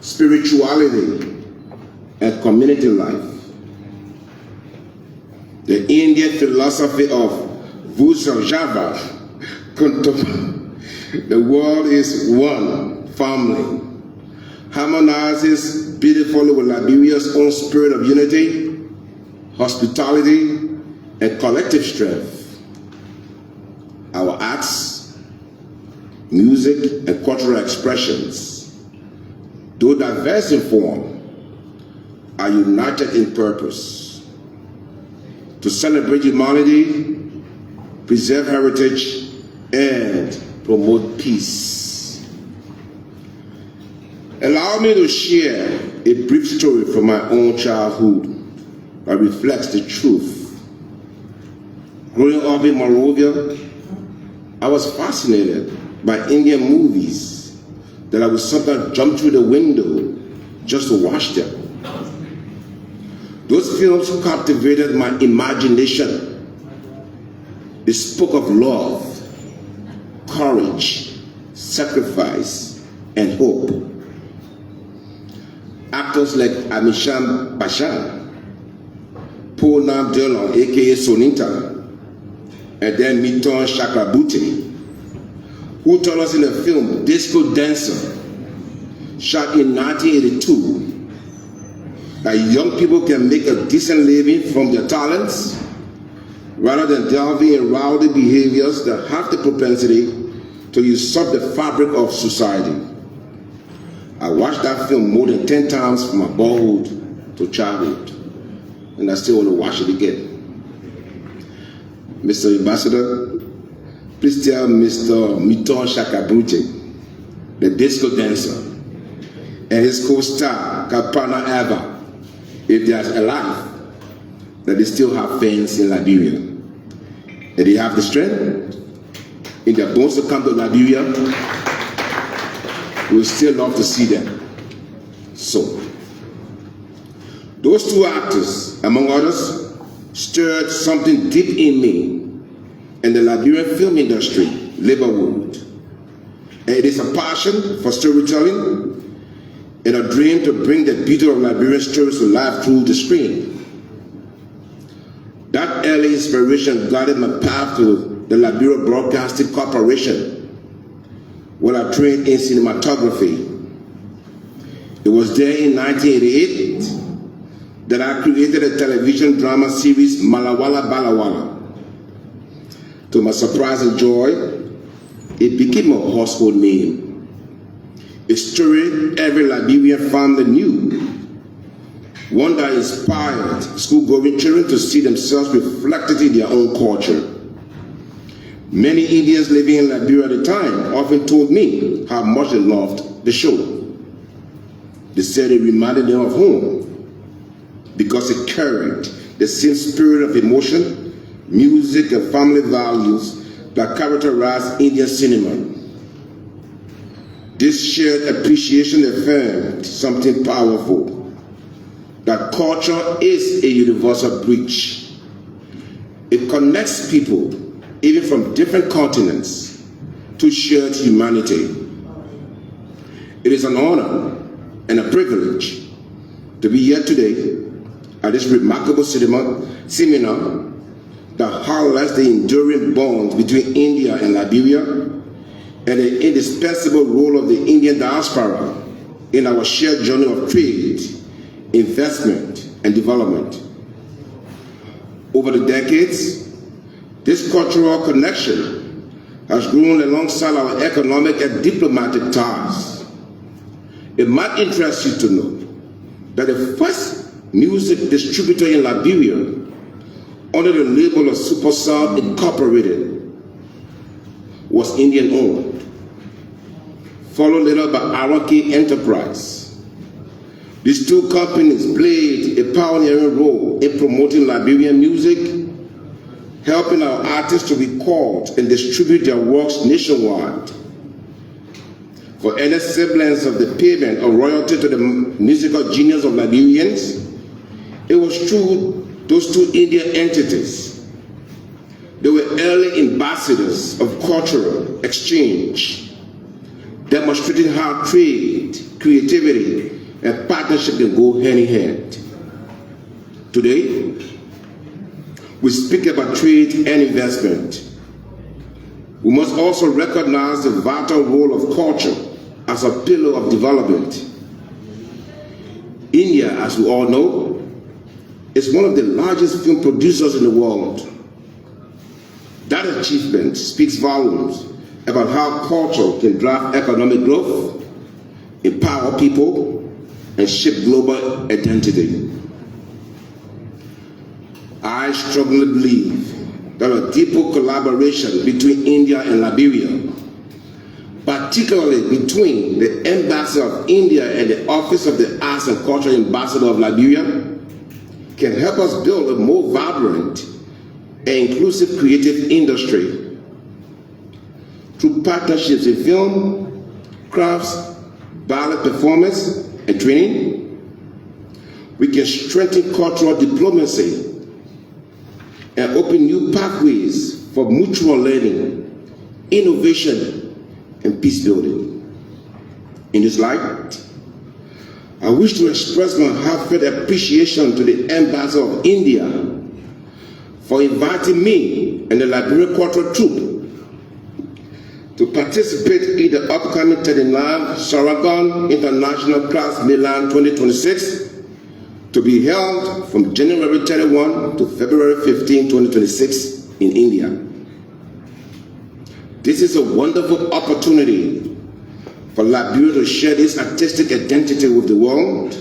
spirituality, and community life. The Indian philosophy of Vusajava, the world is one family, harmonizes beautifully with Liberia's own spirit of unity, hospitality, and collective strength. Our arts, music, and cultural expressions, though diverse in form, are united in purpose to celebrate humanity, preserve heritage, and promote peace. Allow me to share a brief story from my own childhood that reflects the truth. Growing up in Monrovia, I was fascinated by Indian movies that I would sometimes jump through the window just to watch them. Those films captivated my imagination. They spoke of love, courage, sacrifice, and hope. Actors like Amin Modad, Paul Nam Delon, aka Sonita, and then Miton Chakraborty, who told us in the film Disco Dancer, shot in 1982, that young people can make a decent living from their talents rather than delving in rowdy behaviors that have the propensity to usurp the fabric of society. I watched that film more than 10 times from my boyhood to childhood, and I still want to watch it again. Mr. Ambassador, please tell Mr. Miton Chakraborty, the disco dancer, and his co-star, Kapana Eva, if they are alive, that they still have fans in Liberia. And they have the strength in their bones to come to Liberia. We still love to see them. So, those two actors, among others, stirred something deep in me and the Liberian film industry, Liverwood. And it is a passion for storytelling and a dream to bring the beauty of Liberian stories to life through the screen. That early inspiration guided my path to the Liberia Broadcasting Corporation, where I trained in cinematography. It was there in 1988 that I created a television drama series, Malawala Balawala. To my surprise and joy, it became a household name. A story every Liberian family knew. One that inspired school-going children to see themselves reflected in their own culture. Many Indians living in Liberia at the time often told me how much they loved the show. They said it reminded them of home because it carried the same spirit of emotion, music, and family values that characterize Indian cinema. This shared appreciation affirmed something powerful, that culture is a universal bridge. It connects people, even from different continents, to shared humanity. It is an honor and a privilege to be here today at this remarkable seminar that highlights the enduring bonds between India and Liberia and the indispensable role of the Indian diaspora in our shared journey of trade, investment, and development. Over the decades, this cultural connection has grown alongside our economic and diplomatic ties. It might interest you to know that the first music distributor in Liberia under the label of Supersound Incorporated was Indian-owned, followed later by Araki Enterprise. These two companies played a pioneering role in promoting Liberian music, helping our artists to record and distribute their works nationwide. For any semblance of the payment of royalty to the musical genius of Liberians, it was through those two Indian entities. They were early ambassadors of cultural exchange, demonstrating how trade, creativity, and partnership can go hand in hand. Today, we speak about trade and investment. We must also recognize the vital role of culture as a pillar of development. India, as we all know, is one of the largest film producers in the world. That achievement speaks volumes about how culture can drive economic growth, empower people, and shape global identity. I strongly believe that a deeper collaboration between India and Liberia, particularly between the Embassy of India and the Office of the Arts and Culture Ambassador of Liberia, can help us build a more vibrant and inclusive creative industry. Through partnerships in film, crafts, ballet performance, and training, we can strengthen cultural diplomacy and open new pathways for mutual learning, innovation, and peace building. In this light, I wish to express my heartfelt appreciation to the Ambassador of India for inviting me and the Liberian Cultural Troupe to participate in the upcoming 39th Saragon International Class Milan 2026 to be held from January 31 to February 15, 2026 in India. This is a wonderful opportunity for Liberia to share its artistic identity with the world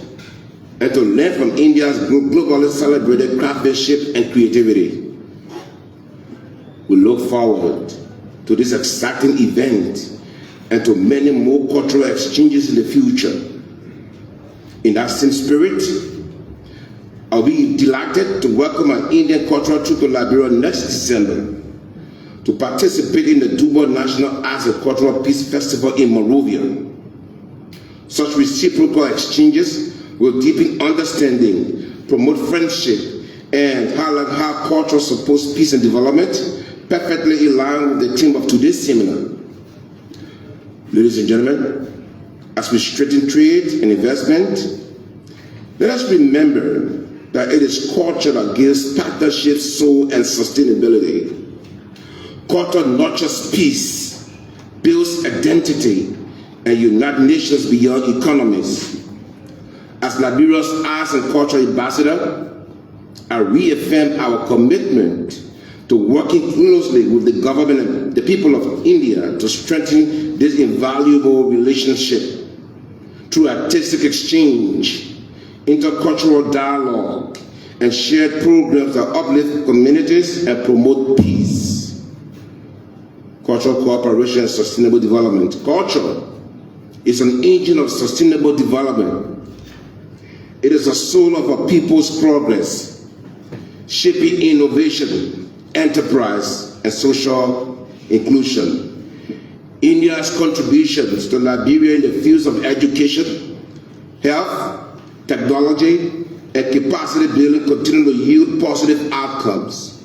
and to learn from India's globally celebrated craftsmanship and creativity. We look forward to this exciting event and to many more cultural exchanges in the future. In that same spirit, I'll be delighted to welcome an Indian cultural troupe to Liberia next December to participate in the Dubai National Arts and Cultural Peace Festival in Monrovia. Such reciprocal exchanges will deepen understanding, promote friendship, and highlight how culture supports peace and development, perfectly in line with the theme of today's seminar. Ladies and gentlemen, as we strengthen trade and investment, let us remember that it is culture that gives partnership, soul, and sustainability. Culture nurtures peace, builds identity, and unites nations beyond economies. As Liberia's Arts and Culture Ambassador, I reaffirm our commitment to working closely with the government and the people of India to strengthen this invaluable relationship through artistic exchange, intercultural dialogue, and shared programs that uplift communities and promote peace. Cultural cooperation and sustainable development. Culture is an engine of sustainable development. It is the soul of a people's progress, shaping innovation, enterprise, and social inclusion. India's contributions to Liberia in the fields of education, health, technology, and capacity building continue to yield positive outcomes.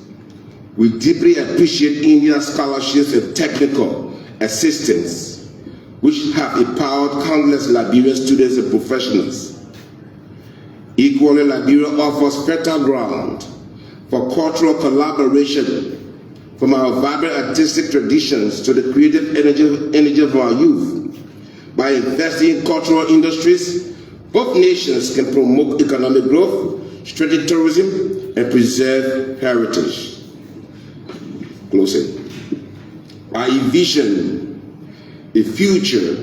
We deeply appreciate India's scholarships and technical assistance, which have empowered countless Liberian students and professionals. Equally, Liberia offers fertile ground for cultural collaboration, from our vibrant artistic traditions to the creative energy of our youth. By investing in cultural industries, both nations can promote economic growth, strengthen tourism, and preserve heritage. Closing. I envision a future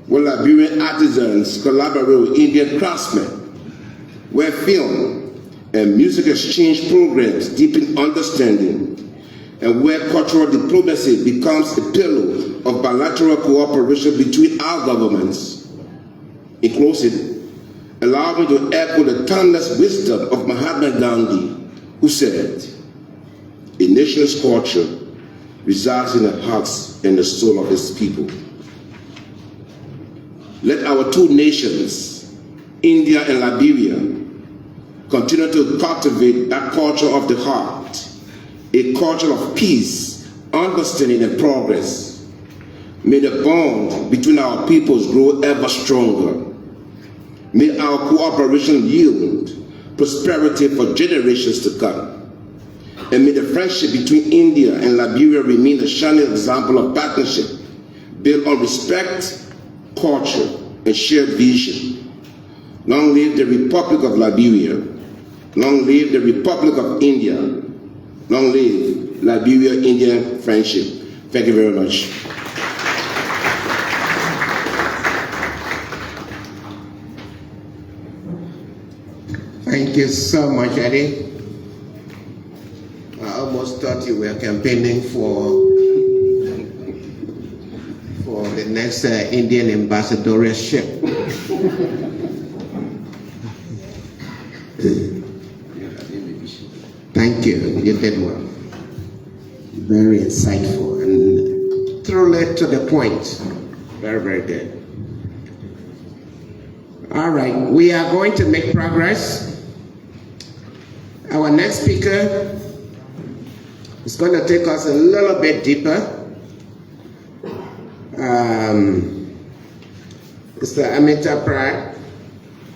where Liberian artisans collaborate with Indian craftsmen, where film and music exchange programs deepen understanding, and where cultural diplomacy becomes a pillar of bilateral cooperation between our governments. In closing, allow me to echo the timeless wisdom of Mahatma Gandhi, who said, "A nation's culture resides in the hearts and the soul of its people." Let our two nations, India and Liberia, continue to cultivate that culture of the heart, a culture of peace, understanding, and progress. May the bond between our peoples grow ever stronger. May our cooperation yield prosperity for generations to come. And may the friendship between India and Liberia remain a shining example of partnership built on respect, culture, and shared vision. Long live the Republic of Liberia. Long live the Republic of India. Long live Liberia-Indian friendship. Thank you very much. Thank you so much, Eddie. I almost thought you were campaigning for the next Indian ambassadorship. Thank you. You did well. Very insightful and truly to the point. Very, very good. All right, we are going to make progress. Our next speaker is going to take us a little bit deeper. Mr. Amin Modad,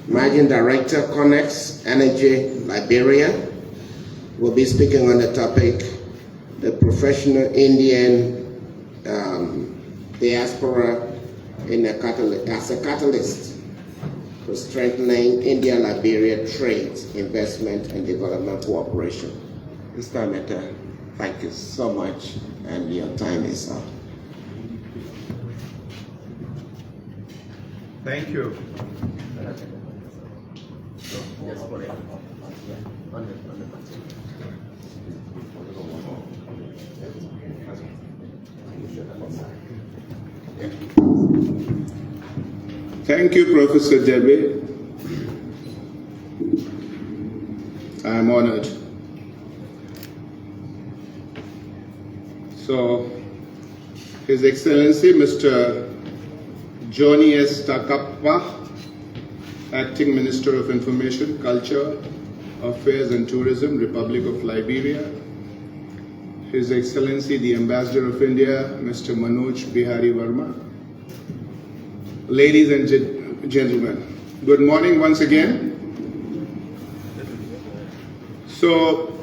Managing Director, Connex Energy, Liberia, will be speaking on the topic, the professional Indian diaspora as a catalyst for strengthening India-Liberia trade, investment, and development cooperation. Mr. Modad, thank you so much, and your time is up. Thank you. Thank you, Professor Debbie. I am honored. So, His Excellency Mr. Johnny S. Tarkpah, Acting Minister of Information, Culture, Affairs and Tourism, Republic of Liberia. His Excellency the Ambassador of India, Mr. Manoj Bihari Verma. Ladies and gentlemen, good morning once again. So,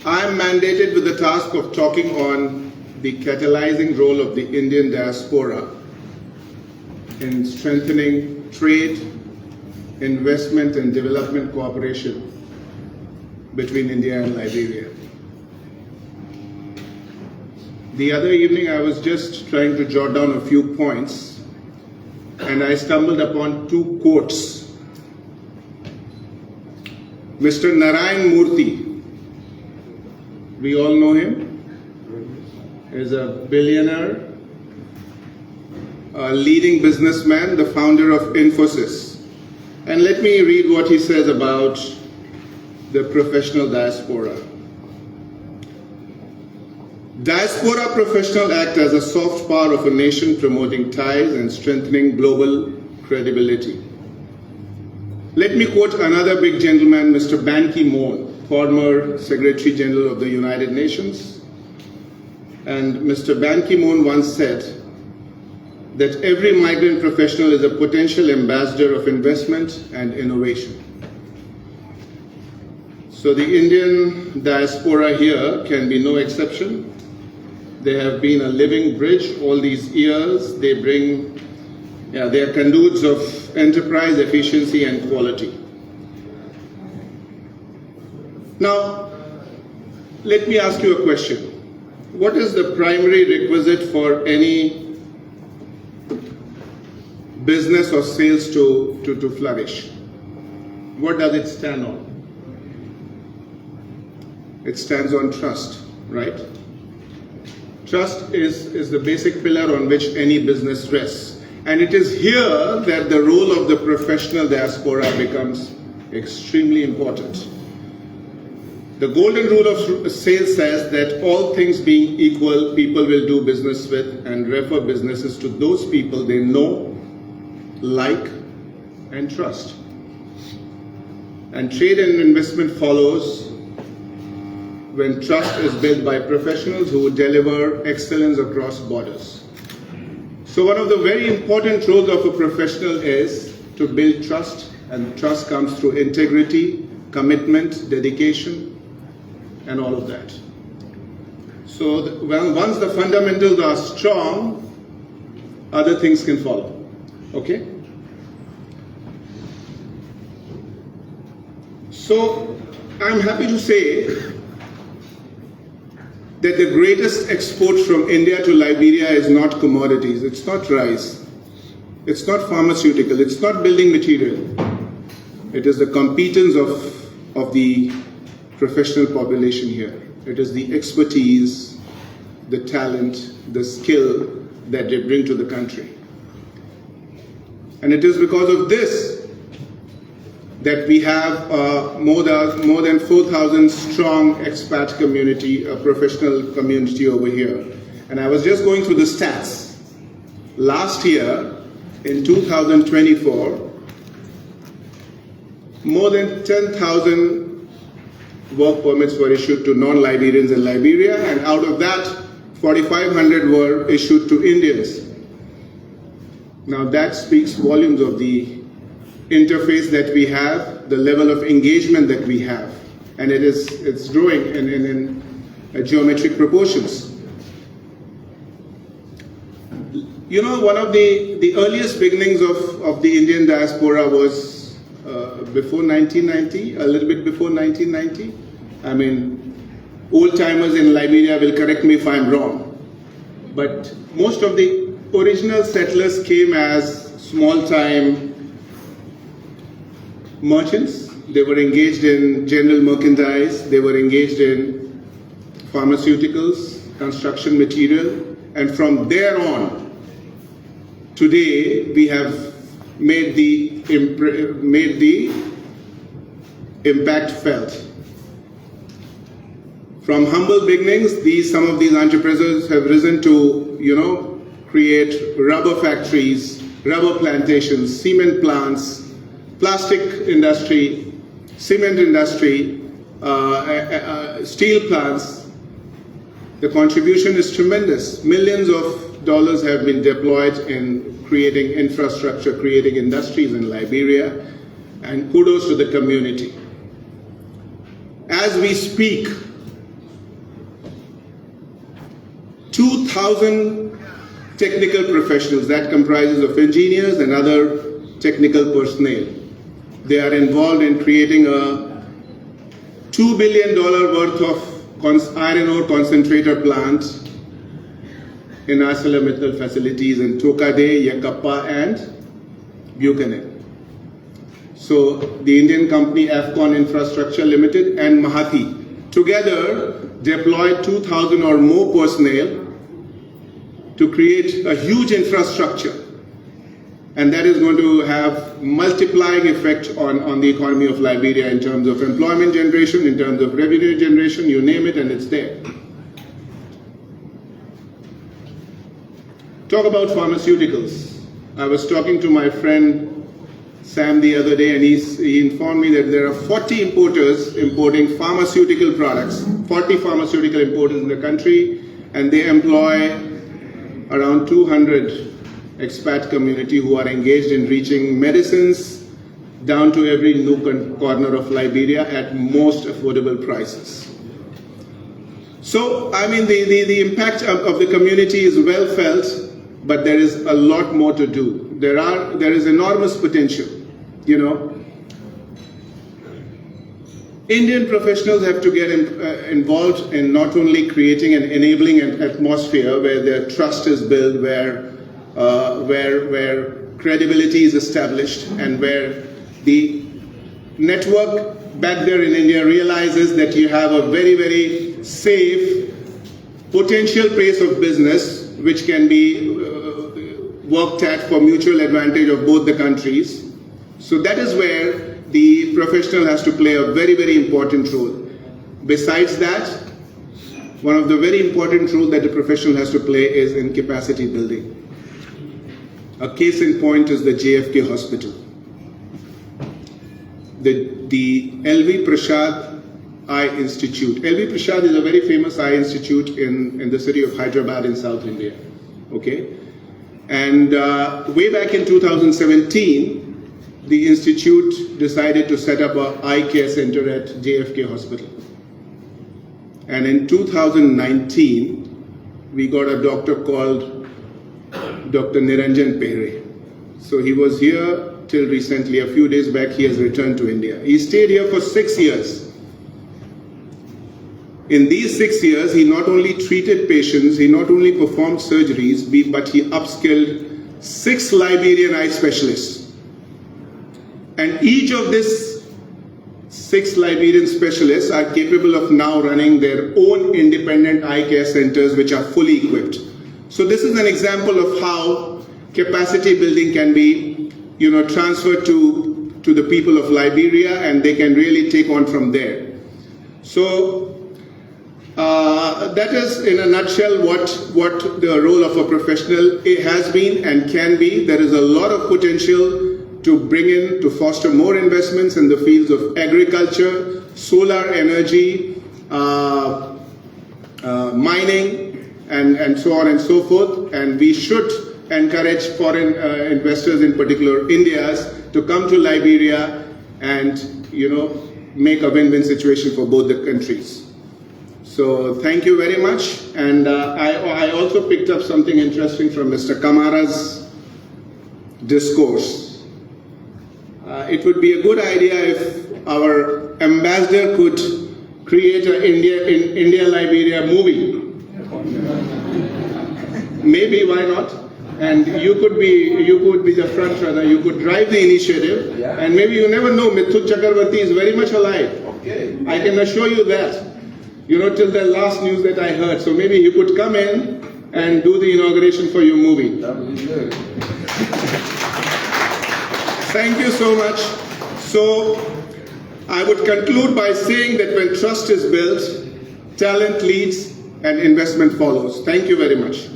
I am mandated with the task of talking on the catalyzing role of the Indian diaspora in strengthening trade, investment, and development cooperation between India and Liberia. The other evening, I was just trying to jot down a few points, and I stumbled upon two quotes. Mr. Narayan Murthy, we all know him, is a billionaire, a leading businessman, the founder of Infosys. And let me read what he says about the professional diaspora. Diaspora professionals act as a soft power of a nation, promoting ties and strengthening global credibility. Let me quote another big gentleman, Mr. Ban Ki-moon, former Secretary General of the United Nations. And Mr. Ban Ki-moon once said that every migrant professional is a potential ambassador of investment and innovation. So the Indian diaspora here can be no exception. They have been a living bridge all these years. They are conduits of enterprise, efficiency, and quality. Now, let me ask you a question. What is the primary requisite for any business or sales to flourish? What does it stand on? It stands on trust, right? Trust is the basic pillar on which any business rests. And it is here that the role of the professional diaspora becomes extremely important. The golden rule of sales says that all things being equal, people will do business with and refer businesses to those people they know, like, and trust. And trade and investment follows when trust is built by professionals who deliver excellence across borders. So one of the very important roles of a professional is to build trust, and trust comes through integrity, commitment, dedication, and all of that. So once the fundamentals are strong, other things can follow. Okay? So I'm happy to say that the greatest export from India to Liberia is not commodities, it's not rice, it's not pharmaceutical, it's not building material. It is the competence of the professional population here. It is the expertise, the talent, the skill that they bring to the country. And it is because of this that we have more than 4,000 strong expat community, a professional community over here. And I was just going through the stats. Last year, in 2024, more than 10,000 work permits were issued to non-Liberians in Liberia, and out of that, 4,500 were issued to Indians. Now that speaks volumes of the interface that we have, the level of engagement that we have, and it's growing in geometric proportions. You know, one of the earliest beginnings of the Indian diaspora was before 1990, a little bit before 1990. I mean, old-timers in Liberia will correct me if I'm wrong, but most of the original settlers came as small-time merchants. They were engaged in general merchandise, they were engaged in pharmaceuticals, construction material, and from there on, today we have made the impact felt. From humble beginnings, some of these entrepreneurs have risen to, create rubber factories, rubber plantations, cement plants, plastic industry, cement industry, steel plants. The contribution is tremendous. Millions of dollars have been deployed in creating infrastructure, creating industries in Liberia, and kudos to the community. As we speak, 2,000 technical professionals, that comprises of engineers and other technical personnel. They are involved in creating a $2 billion worth of iron ore concentrator plant in ArcelorMittal facilities in Tokade, Yakapa, and Buchanan. So the Indian company Afcon Infrastructure Limited and Mahathi together deployed 2,000 or more personnel to create a huge infrastructure. And that is going to have multiplying effect on the economy of Liberia in terms of employment generation, in terms of revenue generation, you name it, and it's there. Talk about pharmaceuticals. I was talking to my friend Sam the other day, and he informed me that there are 40 importers importing pharmaceutical products, 40 pharmaceutical importers in the country, and they employ around 200 expat community who are engaged in reaching medicines down to every nook and corner of Liberia at most affordable prices. So, I mean, the impact of the community is well felt, but there is a lot more to do. There is enormous potential, Indian professionals have to get involved in not only creating and enabling an atmosphere where their trust is built, where credibility is established, and where the network back there in India realizes that you have a very, very safe potential place of business which can be worked at for mutual advantage of both the countries. So that is where the professional has to play a very, very important role. Besides that, one of the very important roles that the professional has to play is in capacity building. A case in point is the JFK Hospital. The L.V. Prasad Eye Institute. L.V. Prasad is a very famous eye institute in the city of Hyderabad in South India. Okay? And way back in 2017, the institute decided to set up an eye care center at JFK Hospital. And in 2019, we got a doctor called Dr. Niranjan Pere. So he was here till recently. A few days back, he has returned to India. He stayed here for 6 years. In these 6 years, he not only treated patients, he not only performed surgeries, but he upskilled 6 Liberian eye specialists. And each of these 6 Liberian specialists are capable of now running their own independent eye care centers which are fully equipped. So this is an example of how capacity building can be, transferred to the people of Liberia, and they can really take on from there. So that is in a nutshell what the role of a professional has been and can be. There is a lot of potential to bring in, to foster more investments in the fields of agriculture, solar energy, mining, and so on and so forth. And we should encourage foreign investors, in particular India's, to come to Liberia and, make a win-win situation for both the countries. So thank you very much. And I also picked up something interesting from Mr. Kamara's discourse. It would be a good idea if our ambassador could create an India-Liberia movie. Maybe, why not? And you could be the front runner. You could drive the initiative, and maybe you never know. Mithun Chakravarti is very much alive. Okay. I can assure you that. Till the last news that I heard. So maybe you could come in and do the inauguration for your movie. That would be good. Thank you so much. So I would conclude by saying that when trust is built, talent leads and investment follows. Thank you very much.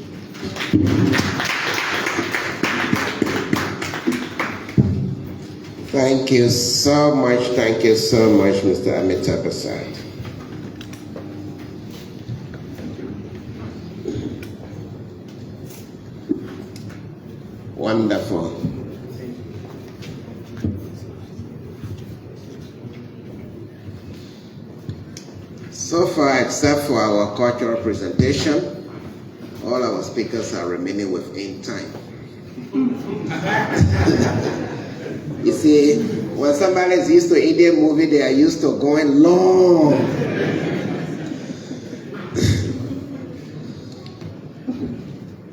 Thank you so much. Thank you so much, Mr. Amin Modad. Wonderful. So far, except for our cultural presentation, all our speakers are remaining within time. You see, when somebody is used to Indian movie, they are used to going long.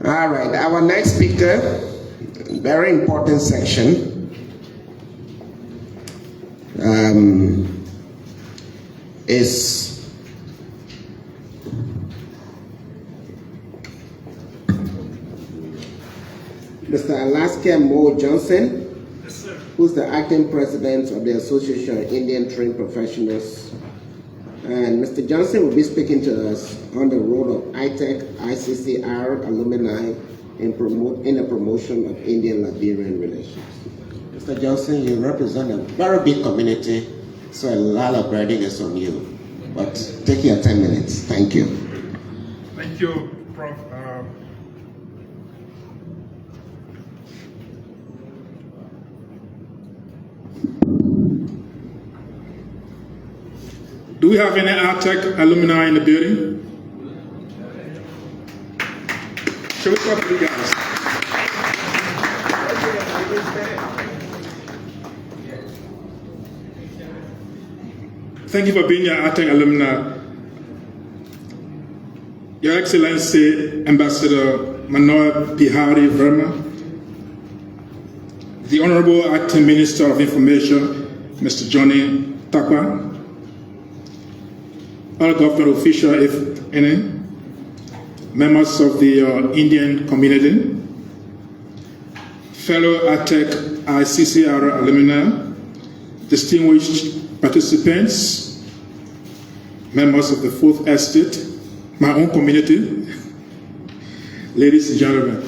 All right, our next speaker, very important section, is Mr. Alaska Mo Johnson, who's the acting president of the Association of Indian Trained Professionals. And Mr. Johnson will be speaking to us on the role of ITEC, ICCR alumni in the promotion of Indian-Liberian relations. Mr. Johnson, you represent a very big community, so a lot of burden is on you. But take your 10 minutes. Thank you. Thank you, Prof. Do we have any ARTEC alumni in the building? Shall we talk to you guys? Thank you for being here, ATEC alumni. Your Excellency, Ambassador Manoj Bihari Verma, the Honorable Acting Minister of Information, Mr. Johnny Tarkpah, all government officials, if any, members of the Indian community, fellow ATEC ICCR alumni, distinguished participants, members of the Fourth Estate, my own community, ladies and gentlemen,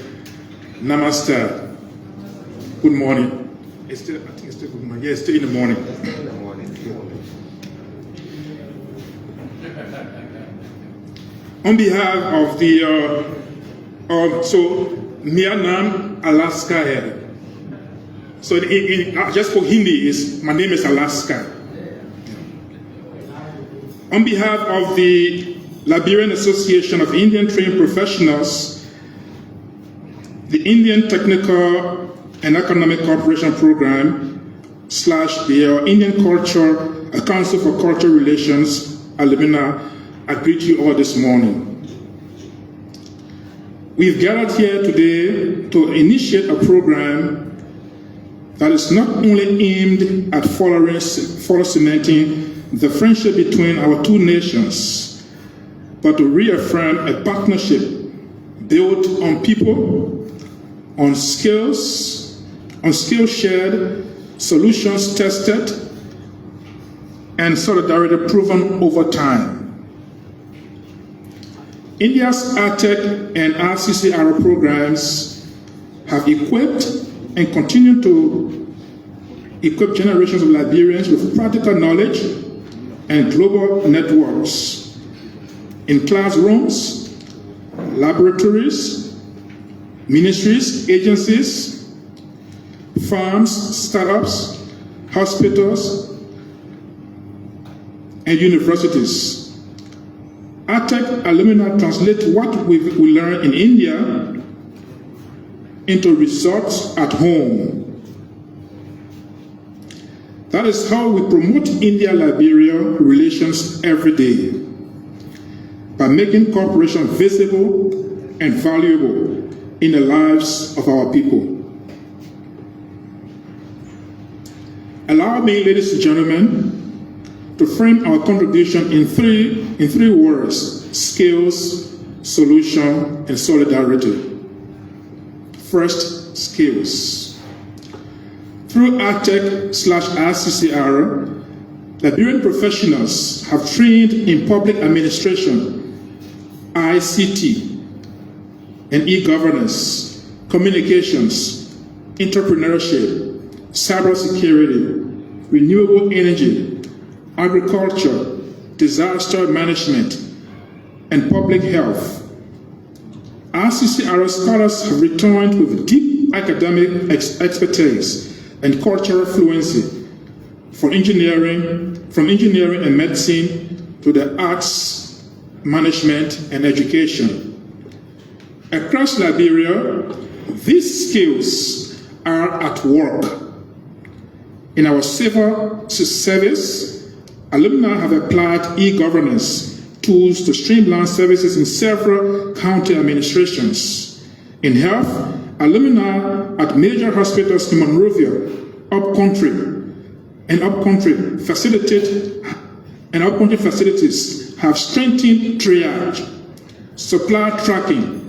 namaste. Good morning. I think it's still good morning. Yeah, it's still in the morning. On behalf of the, Mianam Alaska here. So just for Hindi, my name is Alaska. On behalf of the Liberian Association of Indian Trained Professionals, the Indian Technical and Economic Cooperation Program / the Indian Council for Cultural Relations alumni, I greet you all this morning. We've gathered here today to initiate a program that is not only aimed at further cementing the friendship between our two nations, but to reaffirm a partnership built on people, on skills shared, solutions tested, and solidarity proven over time. India's ATEC and RCCR programs have equipped and continue to equip generations of Liberians with practical knowledge and global networks in classrooms, laboratories, ministries, agencies, farms, startups, hospitals, and universities. ATEC alumni translate what we learn in India into results at home. That is how we promote India-Liberia relations every day, by making cooperation visible and valuable in the lives of our people. Allow me, ladies and gentlemen, to frame our contribution in three words: skills, solution, and solidarity. First, skills. Through ATEC/RCCR, Liberian professionals have trained in public administration, ICT, and e-governance, communications, entrepreneurship, cybersecurity, renewable energy, agriculture, disaster management, and public health. RCCR scholars have returned with deep academic expertise and cultural fluency from engineering and medicine to the arts, management, and education. Across Liberia, these skills are at work. In our civil service, alumni have applied e-governance tools to streamline services in several county administrations. In health, alumni at major hospitals in Monrovia, upcountry facilities have strengthened triage, supply tracking,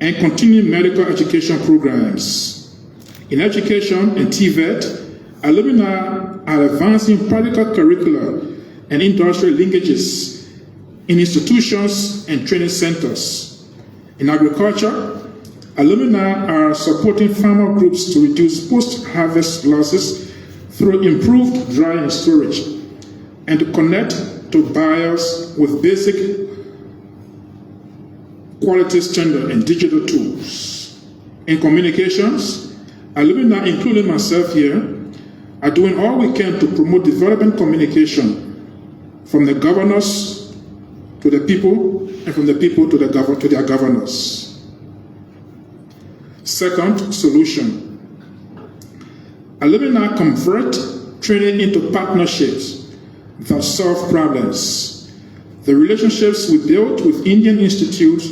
and continuing medical education programs. In education and TVET, alumni are advancing practical curricula and industrial linkages in institutions and training centers. In agriculture, alumni are supporting farmer groups to reduce post-harvest losses through improved drying storage and to connect to buyers with basic quality standard and digital tools. In communications, alumni, including myself here, are doing all we can to promote development communication from the governors to the people and from the people to their governors. Second, solution. Alumni convert training into partnerships that solve problems. The relationships we built with Indian institutes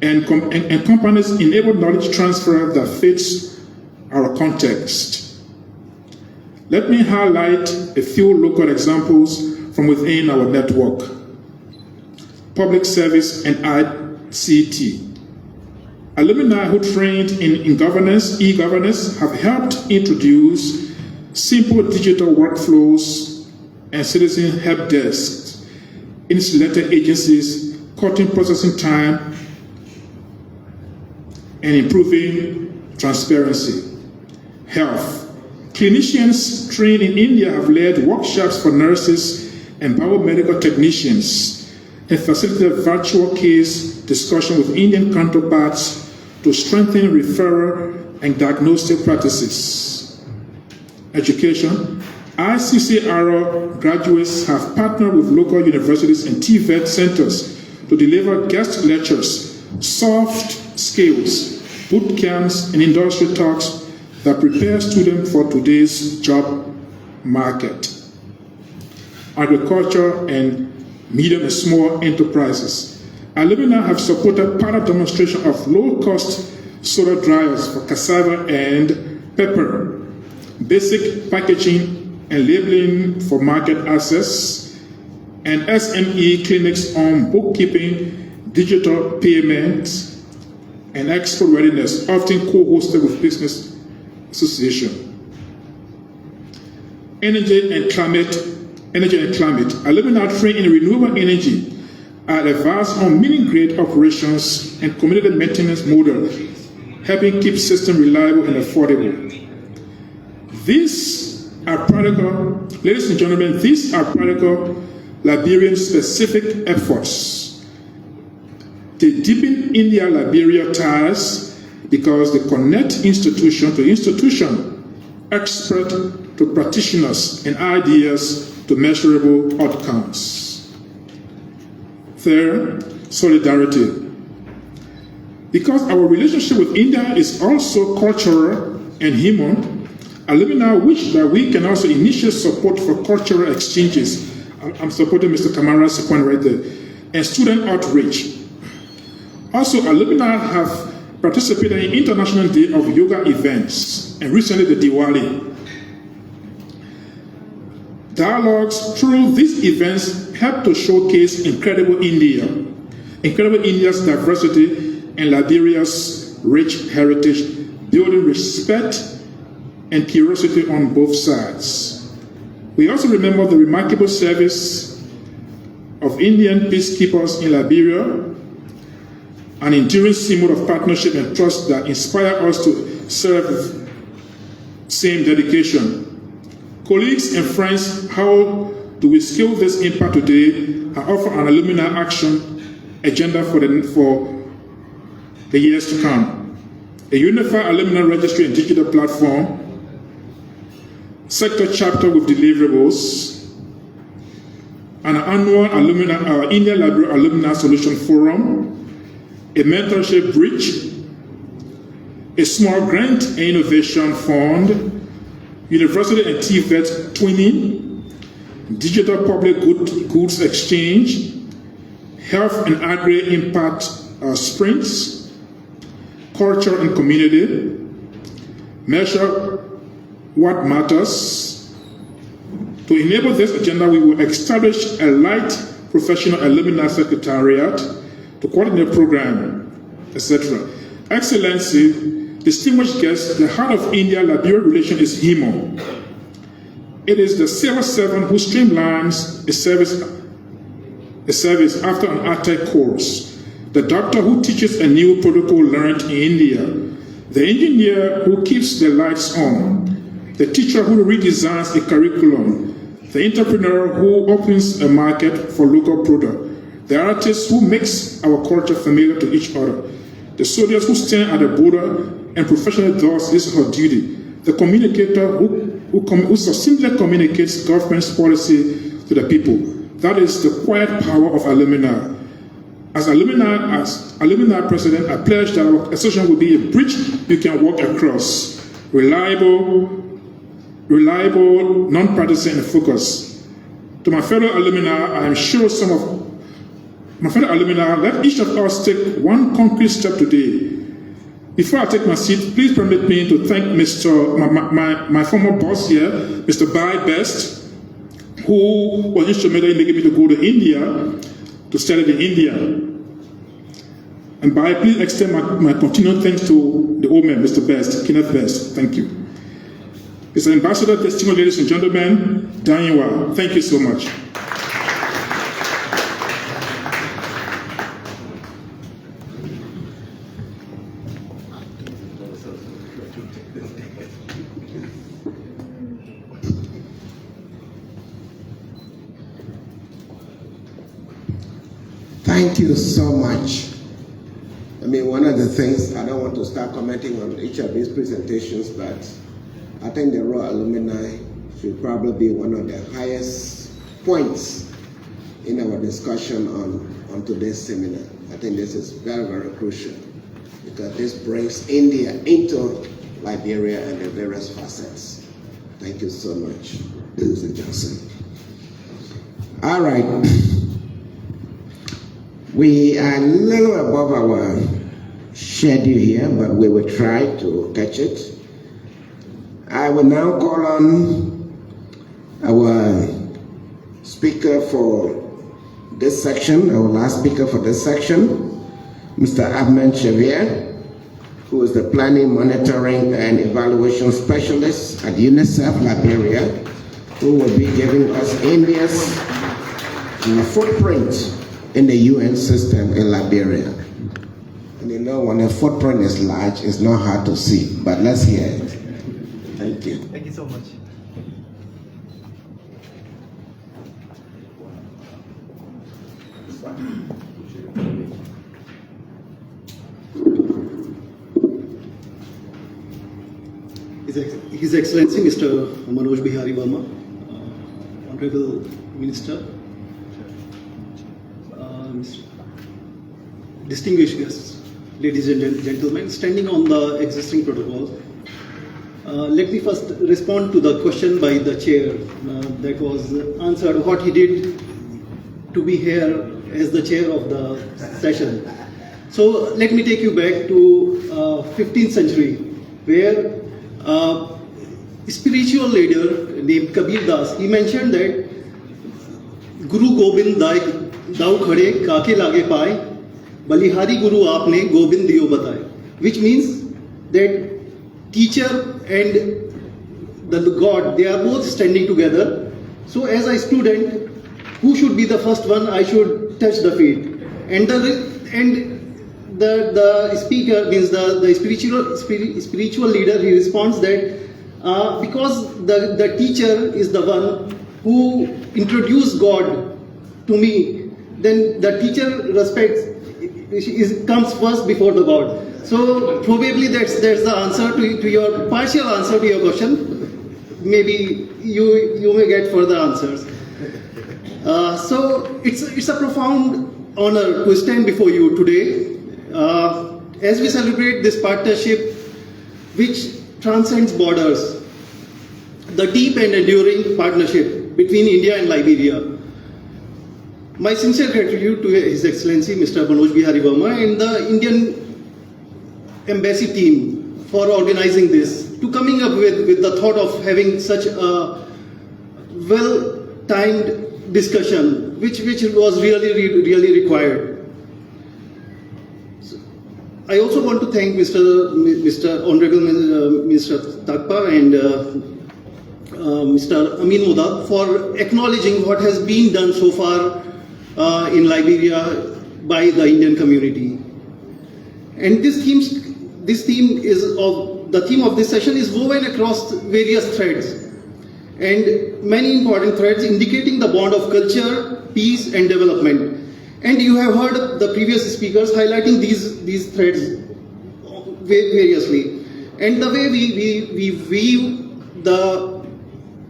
and companies enable knowledge transfer that fits our context. Let me highlight a few local examples from within our network. Public service and ICT. Alumni who trained in governance, e-governance, have helped introduce simple digital workflows and citizen help desks in selected agencies, cutting processing time and improving transparency. Health. Clinicians trained in India have led workshops for nurses and biomedical technicians and facilitated virtual case discussion with Indian counterparts to strengthen referral and diagnostic practices. Education. ICCR graduates have partnered with local universities and TVET centers to deliver guest lectures, soft skills, boot camps, and industry talks that prepare students for today's job market. Agriculture and medium and small enterprises. Alumni have supported pilot demonstration of low-cost solar dryers for cassava and pepper, basic packaging and labeling for market access, and SME clinics on bookkeeping, digital payments, and export readiness, often co-hosted with business association. Energy and climate. Alumni trained in renewable energy are advised on mini-grid operations and community maintenance model, helping keep system reliable and affordable. These are practical, ladies and gentlemen, these are practical Liberian-specific efforts. They deepen India-Liberia ties because they connect institution to institution, expert to practitioners, and ideas to measurable outcomes. Third, solidarity. Because our relationship with India is also cultural and human, alumni wish that we can also initiate support for cultural exchanges. I'm supporting Mr. Kamara's point right there. And student outreach. Also, alumni have participated in International Day of Yoga events, and recently the Diwali. Dialogues through these events help to showcase incredible India's diversity and Liberia's rich heritage, building respect and curiosity on both sides. We also remember the remarkable service of Indian peacekeepers in Liberia, an enduring symbol of partnership and trust that inspire us to serve with same dedication. Colleagues and friends, how do we scale this impact today? I offer an alumni action agenda for the years to come. A unified alumni registry and digital platform, sector chapter with deliverables, an annual India-Liberia Alumni Solution Forum, a mentorship bridge, a small grant and innovation fund, university and TVET twinning, digital public goods exchange, health and agri-impact sprints, culture and community, measure what matters. To enable this agenda, we will establish a light professional alumni secretariat to coordinate program, etc. Excellency, distinguished guests, the heart of India-Liberia relation is HIMO. It is the civil servant who streamlines a service after an ATEC course, the doctor who teaches a new protocol learned in India, the engineer who keeps the lights on, the teacher who redesigns a curriculum, the entrepreneur who opens a market for local product, the artist who makes our culture familiar to each other, the soldiers who stand at the border and professionally does this her duty, the communicator who succinctly communicates government's policy to the people. That is the quiet power of alumni. As alumni president, I pledge that our association will be a bridge you can walk across, reliable, non-partisan and focused. To my fellow alumni, I am sure some of my fellow alumni, let each of us take one concrete step today. Before I take my seat, please permit me to thank my former boss here, Mr. Bai Best, who was instrumental in making me to go to India to study in India. And Bai, please extend my continued thanks to the old man, Mr. Best, Kenneth Best. Thank you. Mr. Ambassador, distinguished ladies and gentlemen, Daniwa, thank you so much. Thank you so much. I mean, one of the things, I don't want to start commenting on each of these presentations, but I think the Raw Alumni should probably be one of the highest points in our discussion on today's seminar. I think this is very, very crucial because this brings India into Liberia and the various facets. Thank you so much, ladies and gentlemen. All right. We are a little above our schedule here, but we will try to catch it. I will now call on our speaker for this section, our last speaker for this section, Mr. Amin Modad, who is the Planning, Monitoring, and Evaluation Specialist at UNICEF Liberia, who will be giving us India's footprint in the UN system in Liberia. And you know, when a footprint is large, it's not hard to see, but let's hear it. Thank you. Thank you so much. His Excellency Mr. Manoj Bihari Verma, Honorable Minister, distinguished guests, ladies and gentlemen, standing on the existing protocol, let me first respond to the question by the chair that was answered, what he did to be here as the chair of the session. So let me take you back to 15th century, where a spiritual leader named Kabir Das, he mentioned that Guru Gobind Dao Khade Kake Lage Pai, Balihari Guru Aapne Gobind Diyo Bataye, which means that teacher and the God, they are both standing together. So as a student, who should be the first one? I should touch the feet. And the speaker, means the spiritual leader, he responds that because the teacher is the one who introduced God to me, then the teacher comes first before the God. So probably that's the answer to your partial answer to your question. Maybe you may get further answers. So it's a profound honor to stand before you today as we celebrate this partnership which transcends borders, the deep and enduring partnership between India and Liberia. My sincere gratitude to His Excellency Mr. Manoj Bihari Verma and the Indian Embassy team for organizing this, to coming up with the thought of having such a well-timed discussion, which was really required. I also want to thank Mr. Honorable Minister Tarkpah and Mr. Amin Modad for acknowledging what has been done so far in Liberia by the Indian community. And the theme of this session is woven across various threads and many important threads indicating the bond of culture, peace and development. And you have heard the previous speakers highlighting these threads variously. And the way we weave the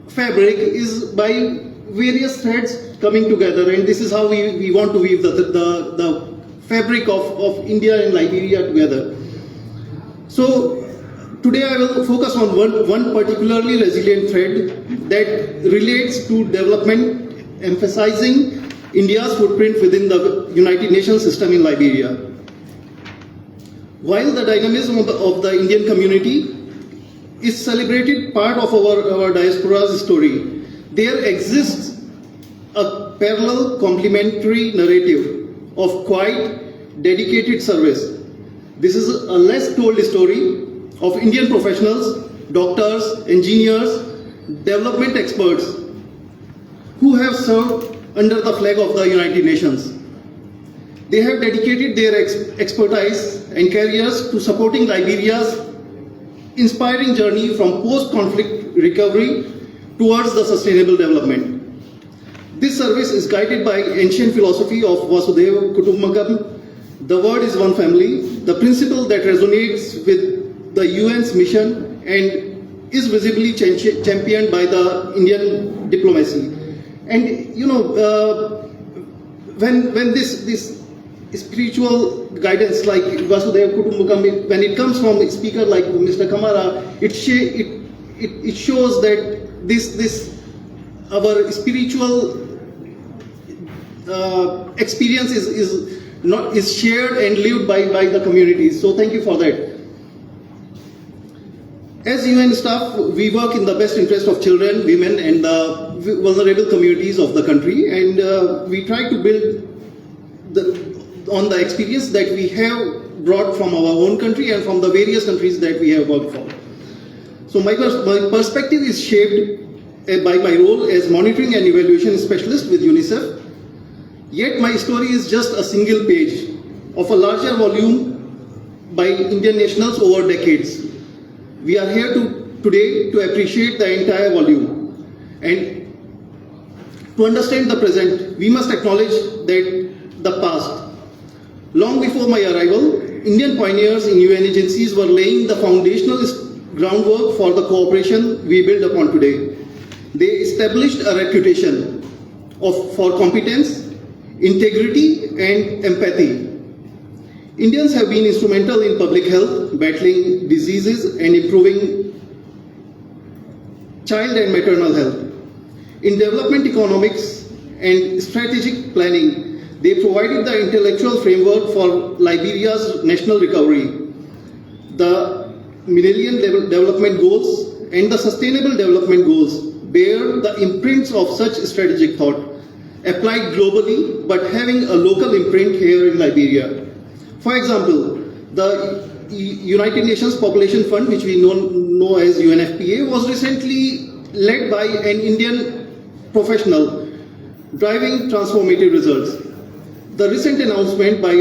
fabric is by various threads coming together, and this is how we want to weave the fabric of India and Liberia together. So today I will focus on one particularly resilient thread that relates to development emphasizing India's footprint within the United Nations system in Liberia. While the dynamism of the Indian community is celebrated part of our diaspora's story, there exists a parallel complementary narrative of quite dedicated service. This is a less told story of Indian professionals, doctors, engineers, development experts who have served under the flag of the United Nations. They have dedicated their expertise and careers to supporting Liberia's inspiring journey from post-conflict recovery towards the sustainable development. This service is guided by ancient philosophy of Vasudhaiva Kutumbakam. The word is one family, the principle that resonates with the UN's mission and is visibly championed by the Indian diplomacy. And you know, when this spiritual guidance like Vasudhaiva Kutumbakam, when it comes from a speaker like Mr. Kamara, it shows that this our spiritual experience is shared and lived by the communities. So thank you for that. As UN staff, we work in the best interest of children, women, and the vulnerable communities of the country, and we try to build on the experience that we have brought from our own country and from the various countries that we have worked for. So my perspective is shaped by my role as monitoring and evaluation specialist with UNICEF. Yet my story is just a single page of a larger volume by Indian nationals over decades. We are here today to appreciate the entire volume. And to understand the present, we must acknowledge that the past. Long before my arrival, Indian pioneers in UN agencies were laying the foundational groundwork for the cooperation we build upon today. They established a reputation for competence, integrity, and empathy. Indians have been instrumental in public health, battling diseases, and improving child and maternal health. In development economics and strategic planning, they provided the intellectual framework for Liberia's national recovery. The Millennium Development Goals and the Sustainable Development Goals bear the imprints of such strategic thought, applied globally but having a local imprint here in Liberia. For example, the United Nations Population Fund, which we know as UNFPA, was recently led by an Indian professional, driving transformative results. The recent announcement by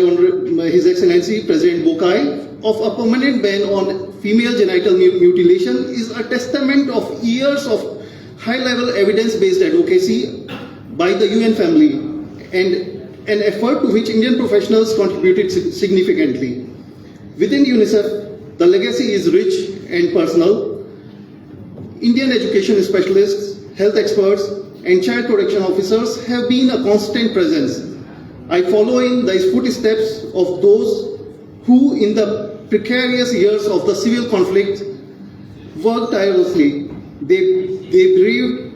His Excellency President Bokai of a permanent ban on female genital mutilation is a testament of years of high-level evidence-based advocacy by the UN family and an effort to which Indian professionals contributed significantly. Within UNICEF, the legacy is rich and personal. Indian education specialists, health experts, and child protection officers have been a constant presence. I follow in the footsteps of those who, in the precarious years of the civil conflict, worked tirelessly. They braved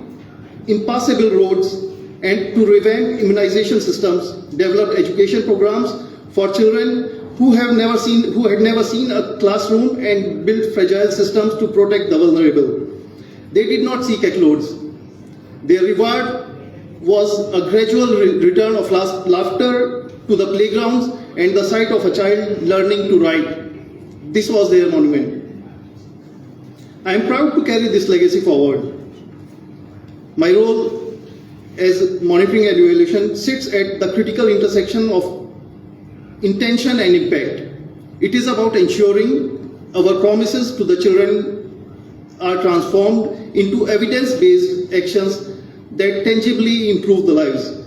impassable roads and to revamp immunization systems, developed education programs for children who had never seen a classroom, and built fragile systems to protect the vulnerable. They did not seek accolades. Their reward was a gradual return of laughter to the playgrounds and the sight of a child learning to write. This was their monument. I am proud to carry this legacy forward. My role as monitoring and evaluation sits at the critical intersection of intention and impact. It is about ensuring our promises to the children are transformed into evidence-based actions that tangibly improve the lives.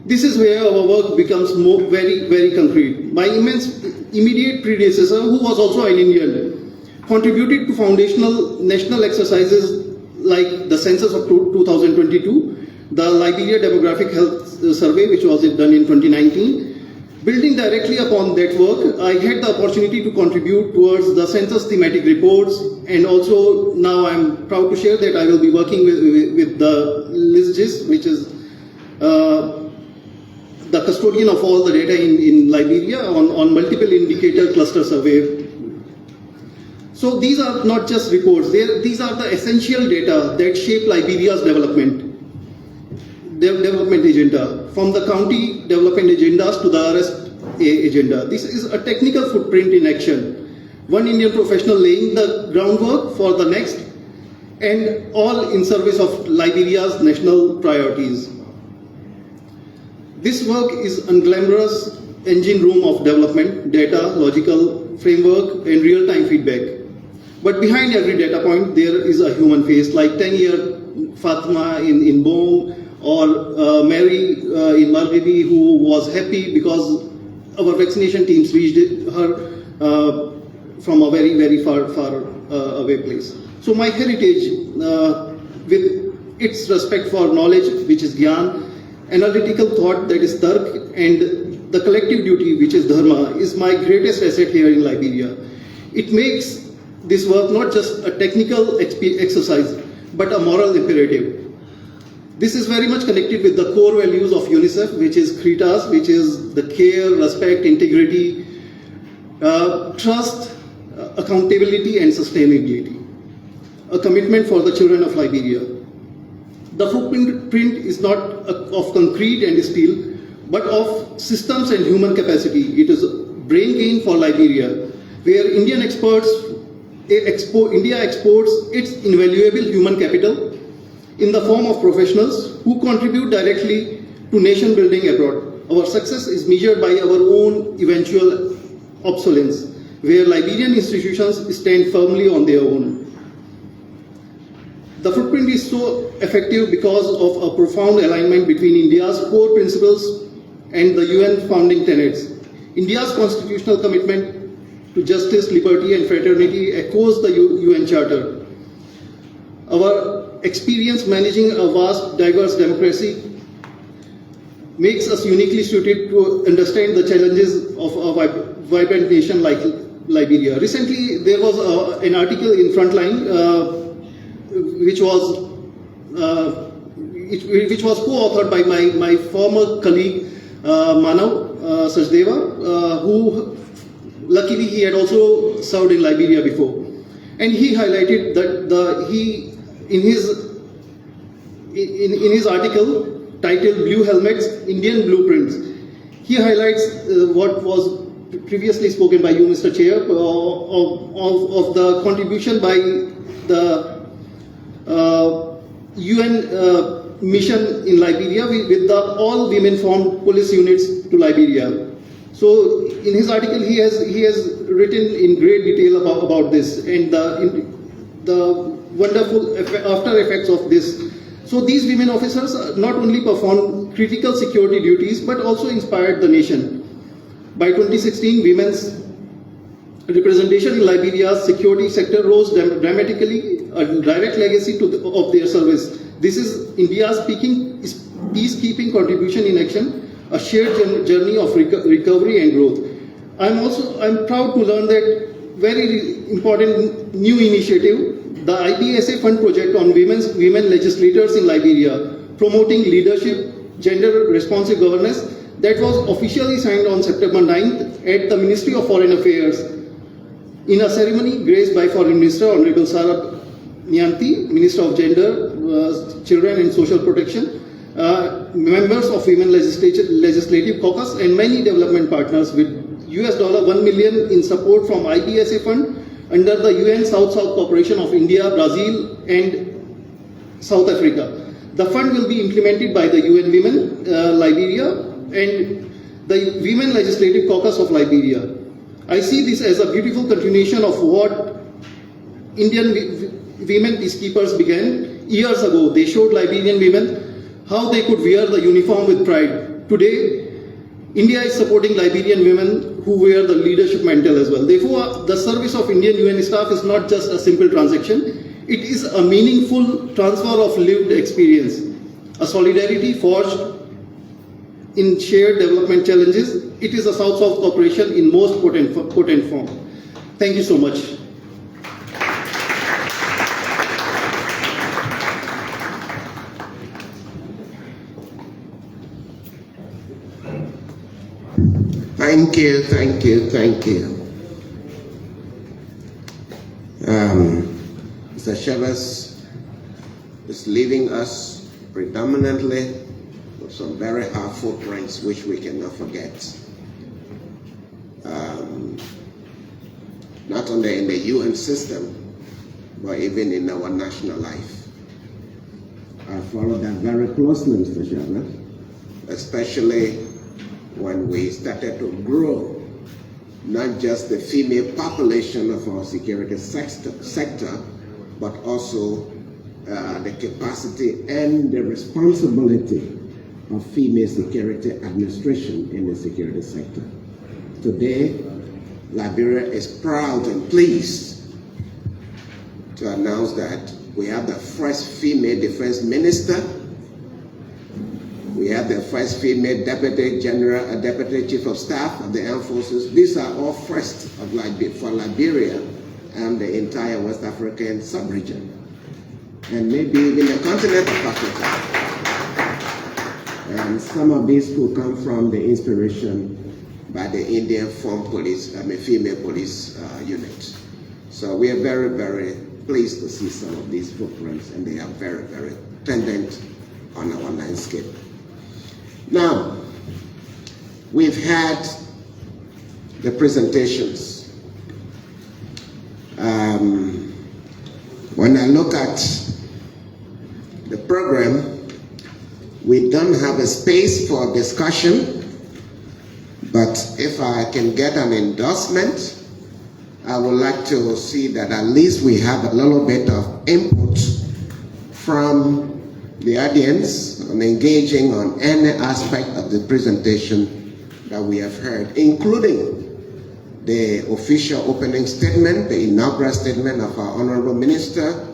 This is where our work becomes very, very concrete. My immediate predecessor, who was also an Indian, contributed to foundational national exercises like the census of 2022, the Liberia Demographic Health Survey, which was done in 2019. Building directly upon that work, I had the opportunity to contribute towards the census thematic reports, and also now I'm proud to share that I will be working with the LISGIS, which is the custodian of all the data in Liberia on multiple indicator cluster survey. So these are not just reports, these are the essential data that shape Liberia's development agenda, from the county development agendas to the arrest agenda. This is a technical footprint in action. One Indian professional laying the groundwork for the next, and all in service of Liberia's national priorities. This work is unglamorous engine room of development, data, logical framework, and real-time feedback. But behind every data point, there is a human face, like 10-year Fatima in Bong, or Mary in Margibi, who was happy because our vaccination teams reached her from a very, very far away place. So my heritage, with its respect for knowledge, which is Gyan, analytical thought, that is Tark, and the collective duty, which is Dharma, is my greatest asset here in Liberia. It makes this work not just a technical exercise, but a moral imperative. This is very much connected with the core values of UNICEF, which is CRITAS, which is the care, respect, integrity, trust, accountability, and sustainability. A commitment for the children of Liberia. The footprint is not of concrete and steel, but of systems and human capacity. It is brain gain for Liberia, where India exports its invaluable human capital in the form of professionals who contribute directly to nation building abroad. Our success is measured by our own eventual obsolescence, where Liberian institutions stand firmly on their own. The footprint is so effective because of a profound alignment between India's core principles and the UN founding tenets. India's constitutional commitment to justice, liberty, and fraternity echoes the UN Charter. Our experience managing a vast, diverse democracy makes us uniquely suited to understand the challenges of a vibrant nation like Liberia. Recently, there was an article in Frontline which was co-authored by my former colleague Manoj Bihari, who luckily he had also served in Liberia before, and he highlighted that in his article titled "Blue Helmets: Indian Blueprints," he highlights what was previously spoken by you, Mr. Chair, of the contribution by the UN mission in Liberia with the all women formed police units to Liberia. So in his article he has written in great detail about this and the wonderful after effects of this. So these women officers not only performed critical security duties but also inspired the nation. By 2016, women's representation in Liberia's security sector rose dramatically, a direct legacy of their service. This is India's peacekeeping contribution in action, a shared journey of recovery and growth. I'm proud to learn that very important new initiative, the IBSA Fund project on women legislators in Liberia, promoting leadership, gender responsive governance, that was officially signed on September 9th at the Ministry of Foreign Affairs in a ceremony graced by Foreign Minister Honorable Sarah Nyanti, Minister of Gender, Children and Social Protection, members of Women Legislative Caucus, and many development partners with $1 million in support from IBSA Fund under the UN South-South Cooperation of India, Brazil, and South Africa. The fund will be implemented by the UN Women Liberia and the Women Legislative Caucus of Liberia. I see this as a beautiful continuation of what Indian women peacekeepers began years ago. They showed Liberian women how they could wear the uniform with pride. Today, India is supporting Liberian women who wear the leadership mantle as well. Therefore, the service of Indian UN staff is not just a simple transaction. It is a meaningful transfer of lived experience, a solidarity forged in shared development challenges. It is a South-South cooperation in most potent form. Thank you so much. Thank you, thank you, thank you. Mr. Chavez is leaving us predominantly with some very hard footprints which we cannot forget. Not only in the UN system, but even in our national life. I followed that very closely, Mr. Chavez, especially when we started to grow not just the female population of our security sector, but also the capacity and the responsibility of female security administration in the security sector. Today, Liberia is proud and pleased to announce that we have the first female defense minister. We have the first female deputy general, deputy chief of staff of the armed forces. These are all first of for Liberia and the entire West African sub-region, and maybe even the continent of Africa. And some of these could come from the inspiration by the Indian female police unit. So we are very, very pleased to see some of these footprints, and they are very, very pendant on our landscape. Now, we've had the presentations. When I look at the program, we don't have a space for discussion, but if I can get an endorsement, I would like to see that at least we have a little bit of input from the audience on engaging on any aspect of the presentation that we have heard, including the official opening statement, the inaugural statement of our Honorable Minister,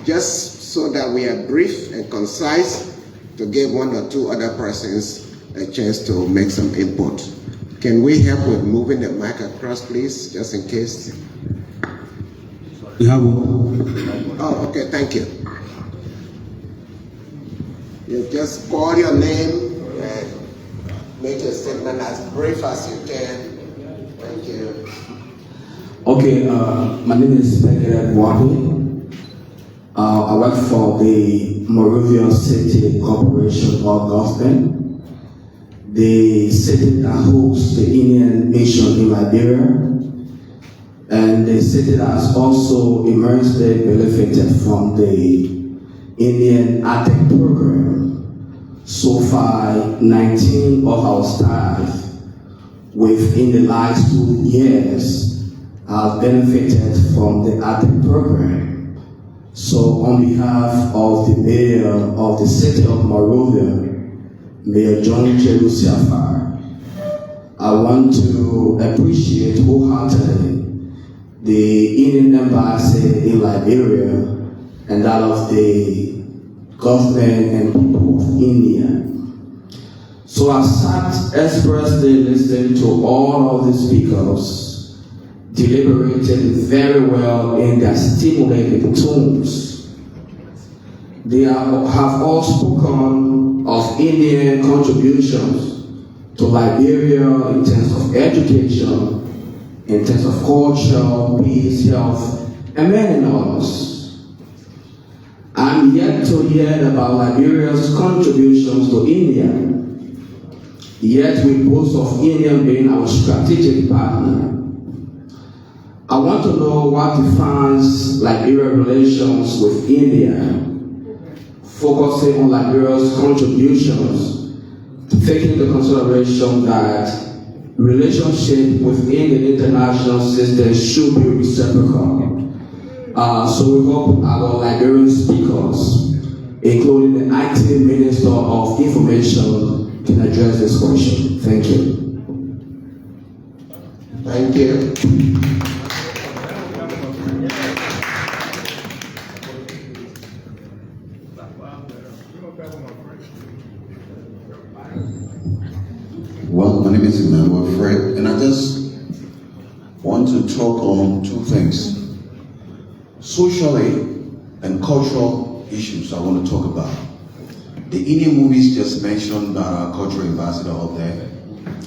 just so that we are brief and concise to give one or two other persons a chance to make some input. Can we help with moving the mic across, please, just in case? We have Oh, okay, thank you. You just call your name and make your statement as brief as you can. Thank you. Okay, my name is Diaspora. I work for the Monrovia City Corporation or Government, the city that hosts the Indian nation in Liberia, and the city that has also immensely benefited from the Indian ATEC program. So far, 19 of our staff within the last 2 years have benefited from the ATEC program. So on behalf of the mayor of the city of Monrovia, Mayor John Cherusiafar, I want to appreciate wholeheartedly the Indian embassy in Liberia and that of the government and people of India. So I sat expressly listening to all of the speakers, deliberated very well in their stimulating tones. They have all spoken of Indian contributions to Liberia in terms of education, in terms of culture, peace, health, and many others. I'm yet to hear about Liberia's contributions to India, yet we boast of India being our strategic partner. I want to know what defines Liberia's relations with India, focusing on Liberia's contributions, taking into consideration that relationship within the international system should be reciprocal. So we hope our Liberian speakers, including the acting Minister of Information, can address this question. Thank you. Thank you. Well, my name is Manoj, and I just want to talk on two things. Socially and cultural issues I want to talk about. The Indian movies just mentioned by our cultural ambassador up there.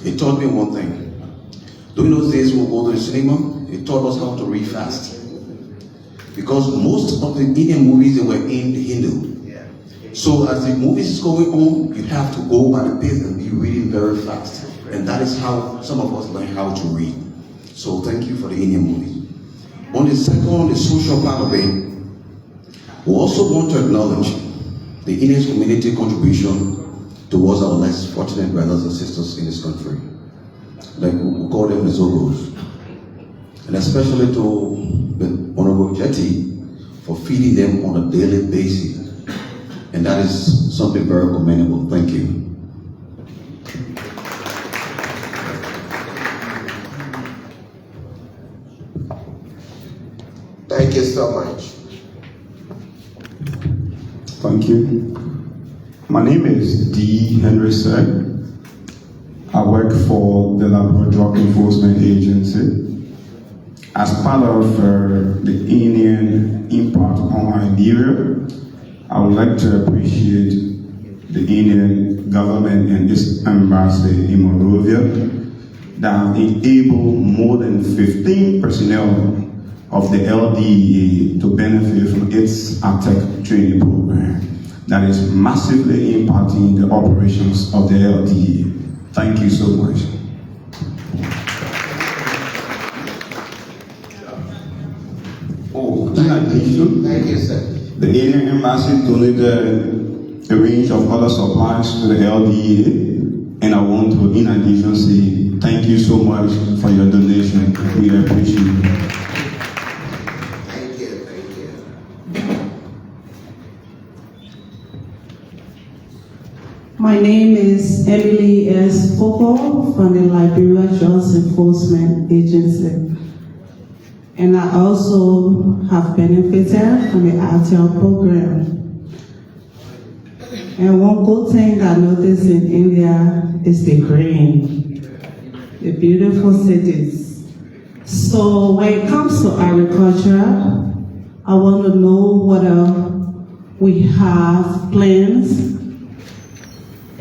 It taught me one thing. During those days we would go to the cinema, it taught us how to read fast. Because most of the Indian movies, they were in Hindu. So as the movies is going on, you have to go by the pace and be reading very fast. And that is how some of us learn how to read. So thank you for the Indian movies. On the second, the social part of it, we also want to acknowledge the Indian community contribution towards our less fortunate brothers and sisters in this country. Like we call them the Zogos. And especially to the Honorable Jetty for feeding them on a daily basis. And that is something very commendable. Thank you. Thank you so much. Thank you. My name is D. Henry Seg. I work for the Liberia Drug Enforcement Agency. As part of the Indian impact on Liberia, I would like to appreciate the Indian government and its embassy in Monrovia that have enabled more than 15 personnel of the LDA to benefit from its ATEC training program that is massively impacting the operations of the LDA. Thank you so much. Oh, in addition, thank you, sir. The Indian embassy donated a range of other supplies to the LDA, and I want to, in addition, say thank you so much for your donation. We appreciate it. Thank you, thank you. My name is Emily S. Popo from the Liberia Drug Enforcement Agency. And I also have benefited from the RTL program. And one good thing I noticed in India is the green, the beautiful cities. So when it comes to agriculture, I want to know whether we have plans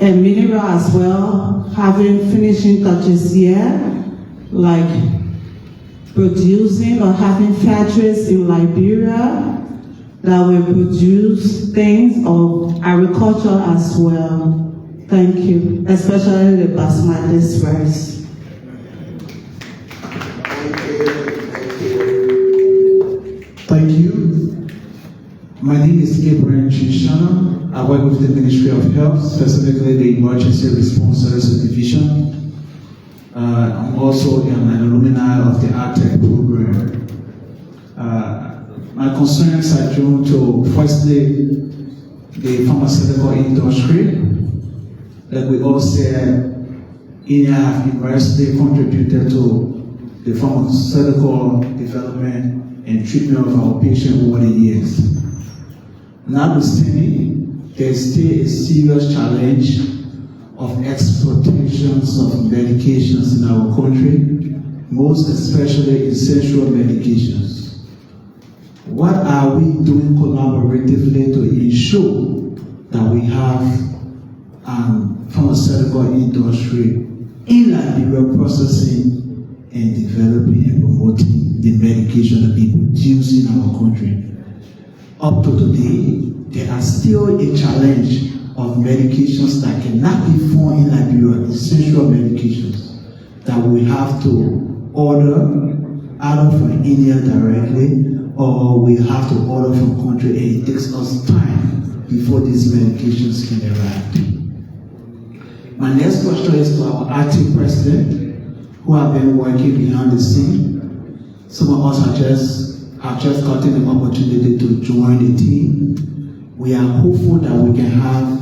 and mineral as well, having finishing touches here, like producing or having factories in Liberia that will produce things of agriculture as well. Thank you, especially the basmati rice. Thank you. My name is Gabriel Chinchana. I work with the Ministry of Health, specifically the Emergency Response Services Division. I'm also an alumni of the ATEC program. My concerns are due to, firstly, the pharmaceutical industry. Like we all said, India has immensely contributed to the pharmaceutical development and treatment of our patients over the years. Notwithstanding, there's still a serious challenge of exploitations of medications in our country, most especially essential medications. What are we doing collaboratively to ensure that we have pharmaceutical industry in Liberia processing and developing and promoting the medication that we produce in our country? Up to today, there are still a challenge of medications that cannot be found in Liberia, essential medications that we have to order either from India directly or we have to order from country, and it takes us time before these medications can arrive. My next question is to our acting president, who have been working behind the scene. Some of us have just gotten the opportunity to join the team. We are hopeful that we can have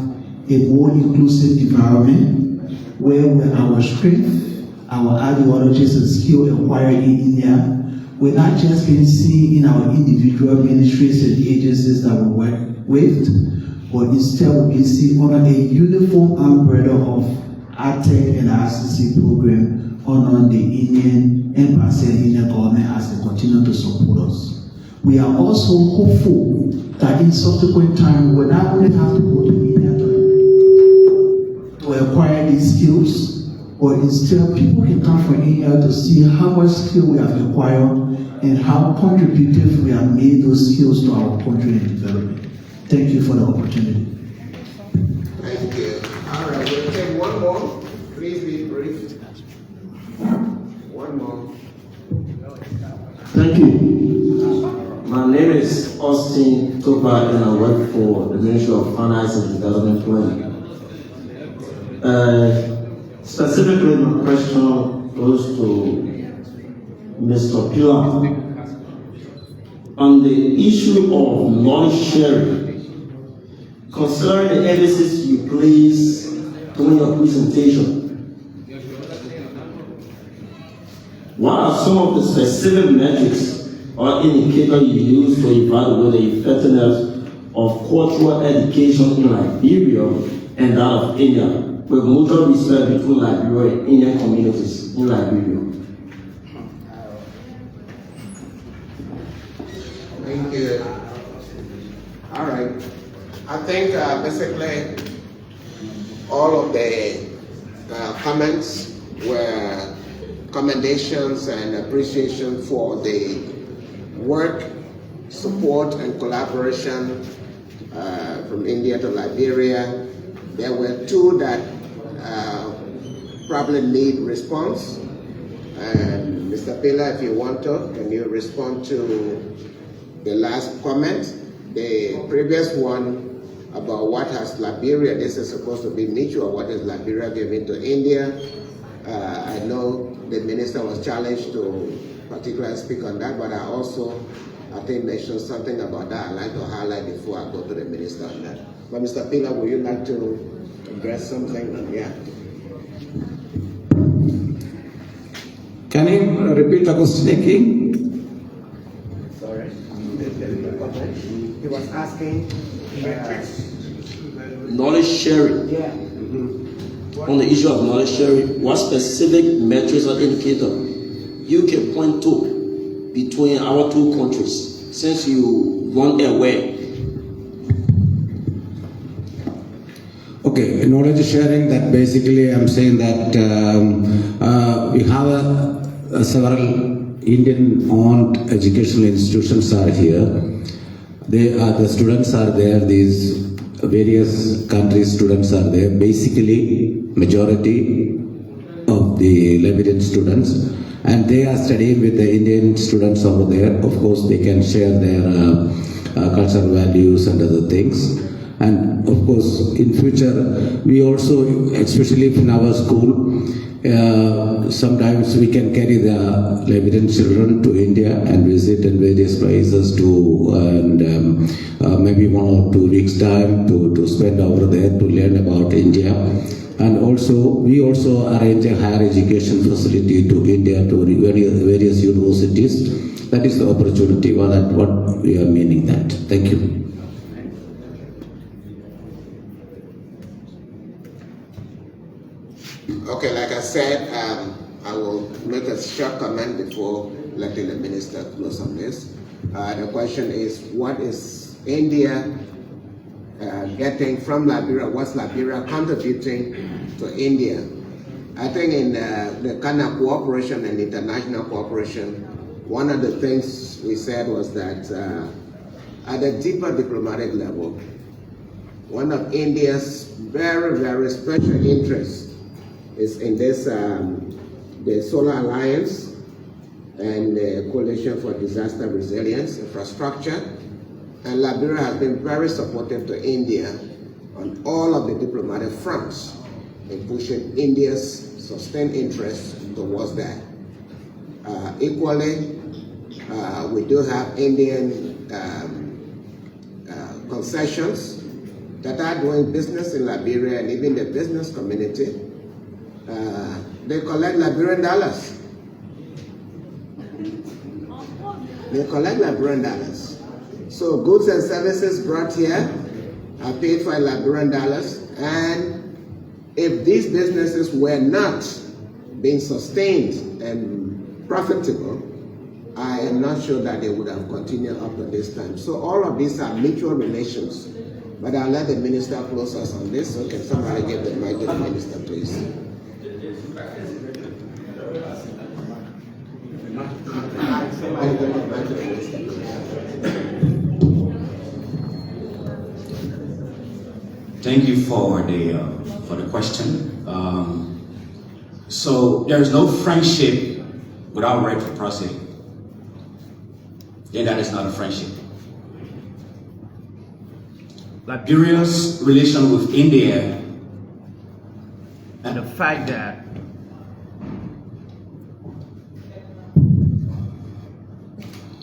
a more inclusive environment where our strength, our ideologies and skill acquired in India will not just be seen in our individual ministries and agencies that we work with, but instead will be seen under a uniform umbrella of ATEC and RCC program under the Indian Embassy and Indian government as they continue to support us. We are also hopeful that in subsequent time we will not only have to go to India to acquire these skills, but instead people can come from India to see how much skill we have acquired and how contributive we have made those skills to our country and development. Thank you for the opportunity. Thank you. All right, we'll take one more. Please be brief. One more. Thank you. My name is Austin Tarkpah and I work for the Ministry of Finance and Development Planning. Specifically, my question goes to Mr. Pilar on the issue of knowledge sharing. Considering the emphasis you place during your presentation, what are some of the specific metrics or indicators you use to evaluate the effectiveness of cultural education in Liberia and that of India, with mutual respect between Liberia and Indian communities in Liberia? Thank you. All right. I think basically all of the comments were commendations and appreciation for the work, support, and collaboration from India to Liberia. There were two that probably need response. And Mr. Pila, if you want to, can you respond to the last comment? The previous one about what has Liberia, this is supposed to be mutual, what is Liberia giving to India? I know the minister was challenged to particularly speak on that, but I think mentioned something about that I'd like to highlight before I go to the minister on that. But Mr. Pila, would you like to address something? Yeah. Can you repeat the question again? Sorry. He was asking knowledge sharing. Yeah. On the issue of knowledge sharing, what specific metrics or indicator you can point to between our two countries, since you run away? Okay, knowledge sharing, that basically I'm saying that we have several Indian-owned educational institutions are here. The students are there, these various countries' students are there. Basically, majority of the Liberian students, and they are studying with the Indian students over there. Of course, they can share their cultural values and other things. And of course, in future, we also, especially in our school, sometimes we can carry the Liberian children to India and visit in various places and maybe 1 or 2 weeks time to spend over there to learn about India. And also, we also arrange a higher education facility to India, to various universities. That is the opportunity, what we are meaning that. Thank you. Okay, like I said, I will make a short comment before letting the minister close on this. The question is, what is India getting from Liberia? What's Liberia contributing to India? I think in the kind of cooperation and international cooperation, one of the things we said was that at a deeper diplomatic level, one of India's very, very special interests is in this, the Solar Alliance and the Coalition for Disaster Resilience Infrastructure. And Liberia has been very supportive to India on all of the diplomatic fronts in pushing India's sustained interest towards that. Equally, we do have Indian concessions that are doing business in Liberia, and even the business community. They collect Liberian dollars. They collect Liberian dollars. So goods and services brought here are paid for in Liberian dollars. And if these businesses were not being sustained and profitable, I am not sure that they would have continued up to this time. So all of these are mutual relations. But I'll let the minister close us on this. So can somebody give the mic to the minister, please? Thank you for the question. So there is no friendship without reciprocity. Then that is not a friendship. Liberia's relation with India and the fact that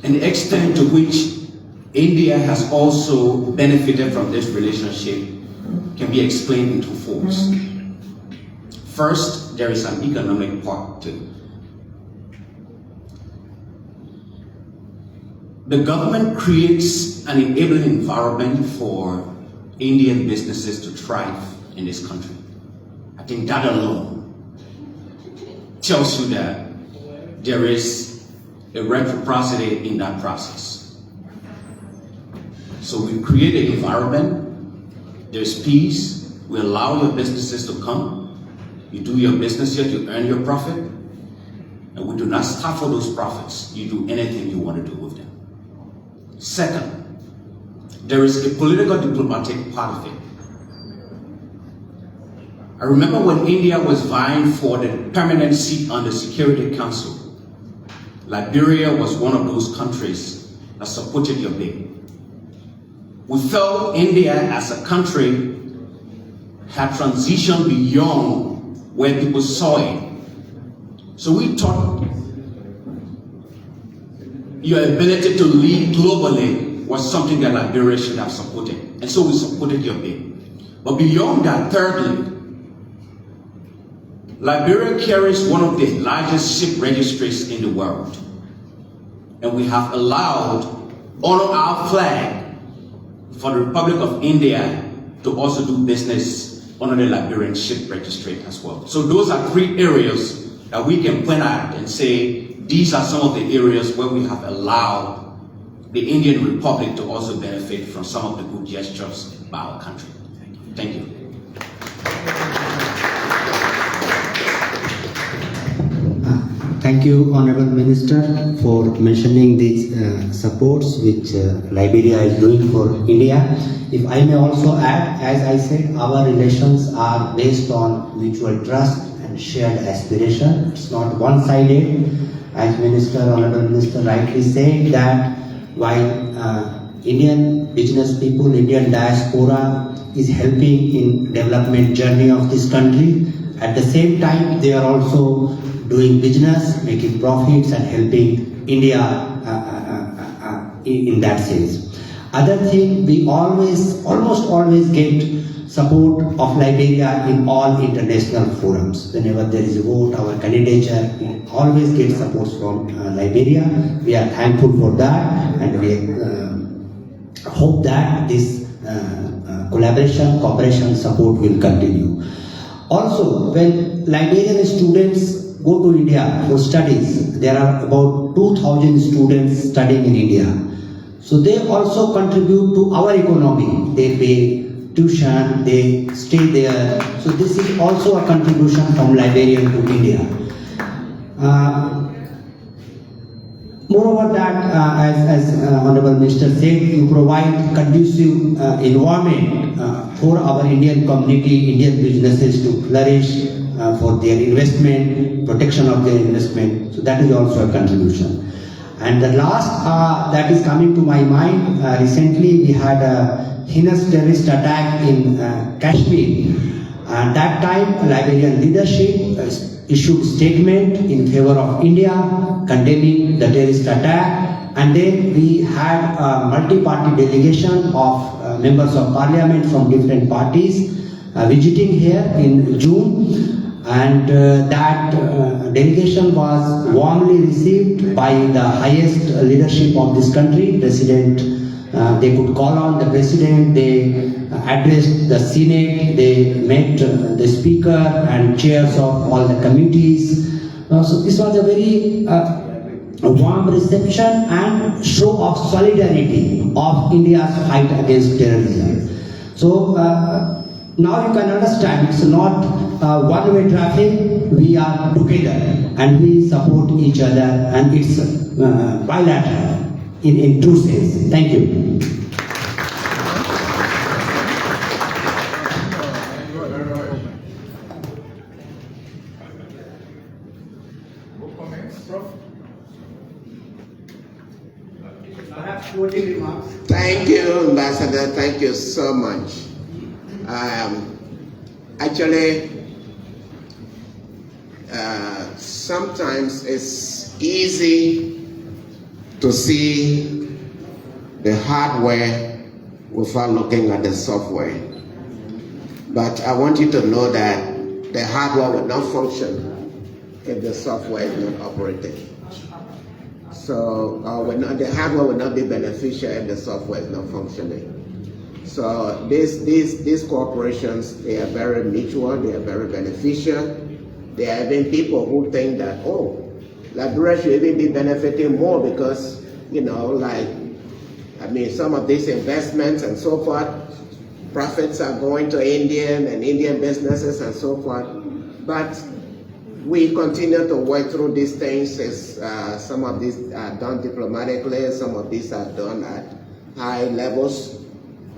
and the extent to which India has also benefited from this relationship can be explained in two folds. First, there is an economic part to it. The government creates an enabling environment for Indian businesses to thrive in this country. I think that alone tells you that there is a reciprocity in that process. So we create an environment, there's peace, we allow your businesses to come, you do your business here to earn your profit, and we do not starve for those profits. You do anything you want to do with them. Second, there is a political diplomatic part of it. I remember when India was vying for the permanent seat on the Security Council, Liberia was one of those countries that supported your bid. We felt India as a country had transitioned beyond where people saw it. So we thought your ability to lead globally was something that Liberia should have supported. And so we supported your bid. But beyond that, thirdly, Liberia carries one of the largest ship registries in the world. And we have allowed, honor our flag, for the Republic of India to also do business under the Liberian ship registry as well. So those are three areas that we can point at and say, these are some of the areas where we have allowed the Indian Republic to also benefit from some of the good gestures by our country. Thank you. Thank you, Honorable Minister, for mentioning these supports which Liberia is doing for India. If I may also add, as I said, our relations are based on mutual trust and shared aspiration. It's not one-sided. As Honorable Minister rightly said that while Indian business people, Indian diaspora is helping in development journey of this country, at the same time they are also doing business, making profits and helping India in that sense. Other thing, we almost always get support of Liberia in all international forums. Whenever there is a vote, our candidature, we always get support from Liberia. We are thankful for that, and we hope that this collaboration, cooperation, support will continue. Also, when Liberian students go to India for studies, there are about 2,000 students studying in India. So they also contribute to our economy. They pay tuition, they stay there. So this is also a contribution from Liberian to India. Moreover that, as Honorable Minister said, you provide conducive environment for our Indian community, Indian businesses to flourish, for their investment, protection of their investment. So that is also a contribution. And the last that is coming to my mind, recently we had a heinous terrorist attack in Kashmir. At that time, Liberian leadership issued statement in favor of India, condemning the terrorist attack. And then we had a multi-party delegation of members of parliament from different parties visiting here in June. And that delegation was warmly received by the highest leadership of this country. President, they could call on the president, they addressed the Senate, they met the speaker and chairs of all the committees. So this was a very warm reception and show of solidarity of India's fight against terrorism. So now you can understand, it's not one-way traffic. We are together and we support each other, and it's bilateral in true sense. Thank you. comments, Prof. I have closing remarks. Thank you, Ambassador. Thank you so much. Actually, sometimes it's easy to see the hardware without looking at the software. But I want you to know that the hardware will not function if the software is not operating. So the hardware will not be beneficial if the software is not functioning. So these corporations, they are very mutual, they are very beneficial. There have been people who think that, oh, Liberia should even be benefiting more because, you know, like, I mean, some of these investments and so forth, profits are going to Indian and Indian businesses and so forth. But we continue to work through these things. As some of these are done diplomatically, some of these are done at high levels.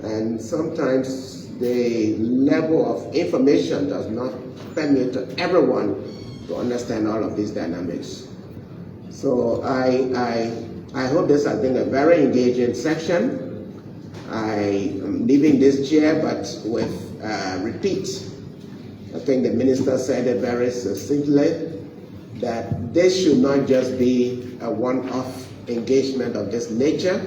And sometimes the level of information does not permit to everyone to understand all of these dynamics. So I hope this has been a very engaging section. I am leaving this chair, but with repeat. I think the minister said it very succinctly, that this should not just be a one-off engagement of this nature.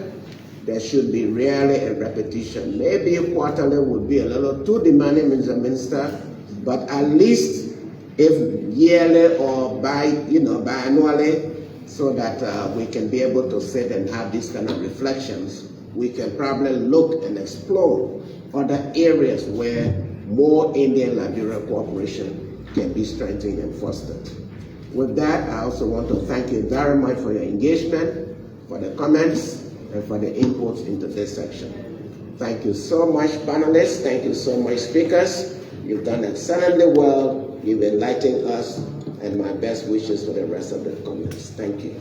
There should be really a repetition. Maybe quarterly would be a little too demanding, Mr. Minister, but at least if yearly or biannually, so that we can be able to sit and have these kind of reflections, we can probably look and explore other areas where more India-Liberia cooperation can be strengthened and fostered. With that, I also want to thank you very much for your engagement, for the comments, and for the inputs into this section. Thank you so much, panelists. Thank you so much, speakers. You've done excellently well. You've enlightened us, and my best wishes for the rest of the comments. Thank you.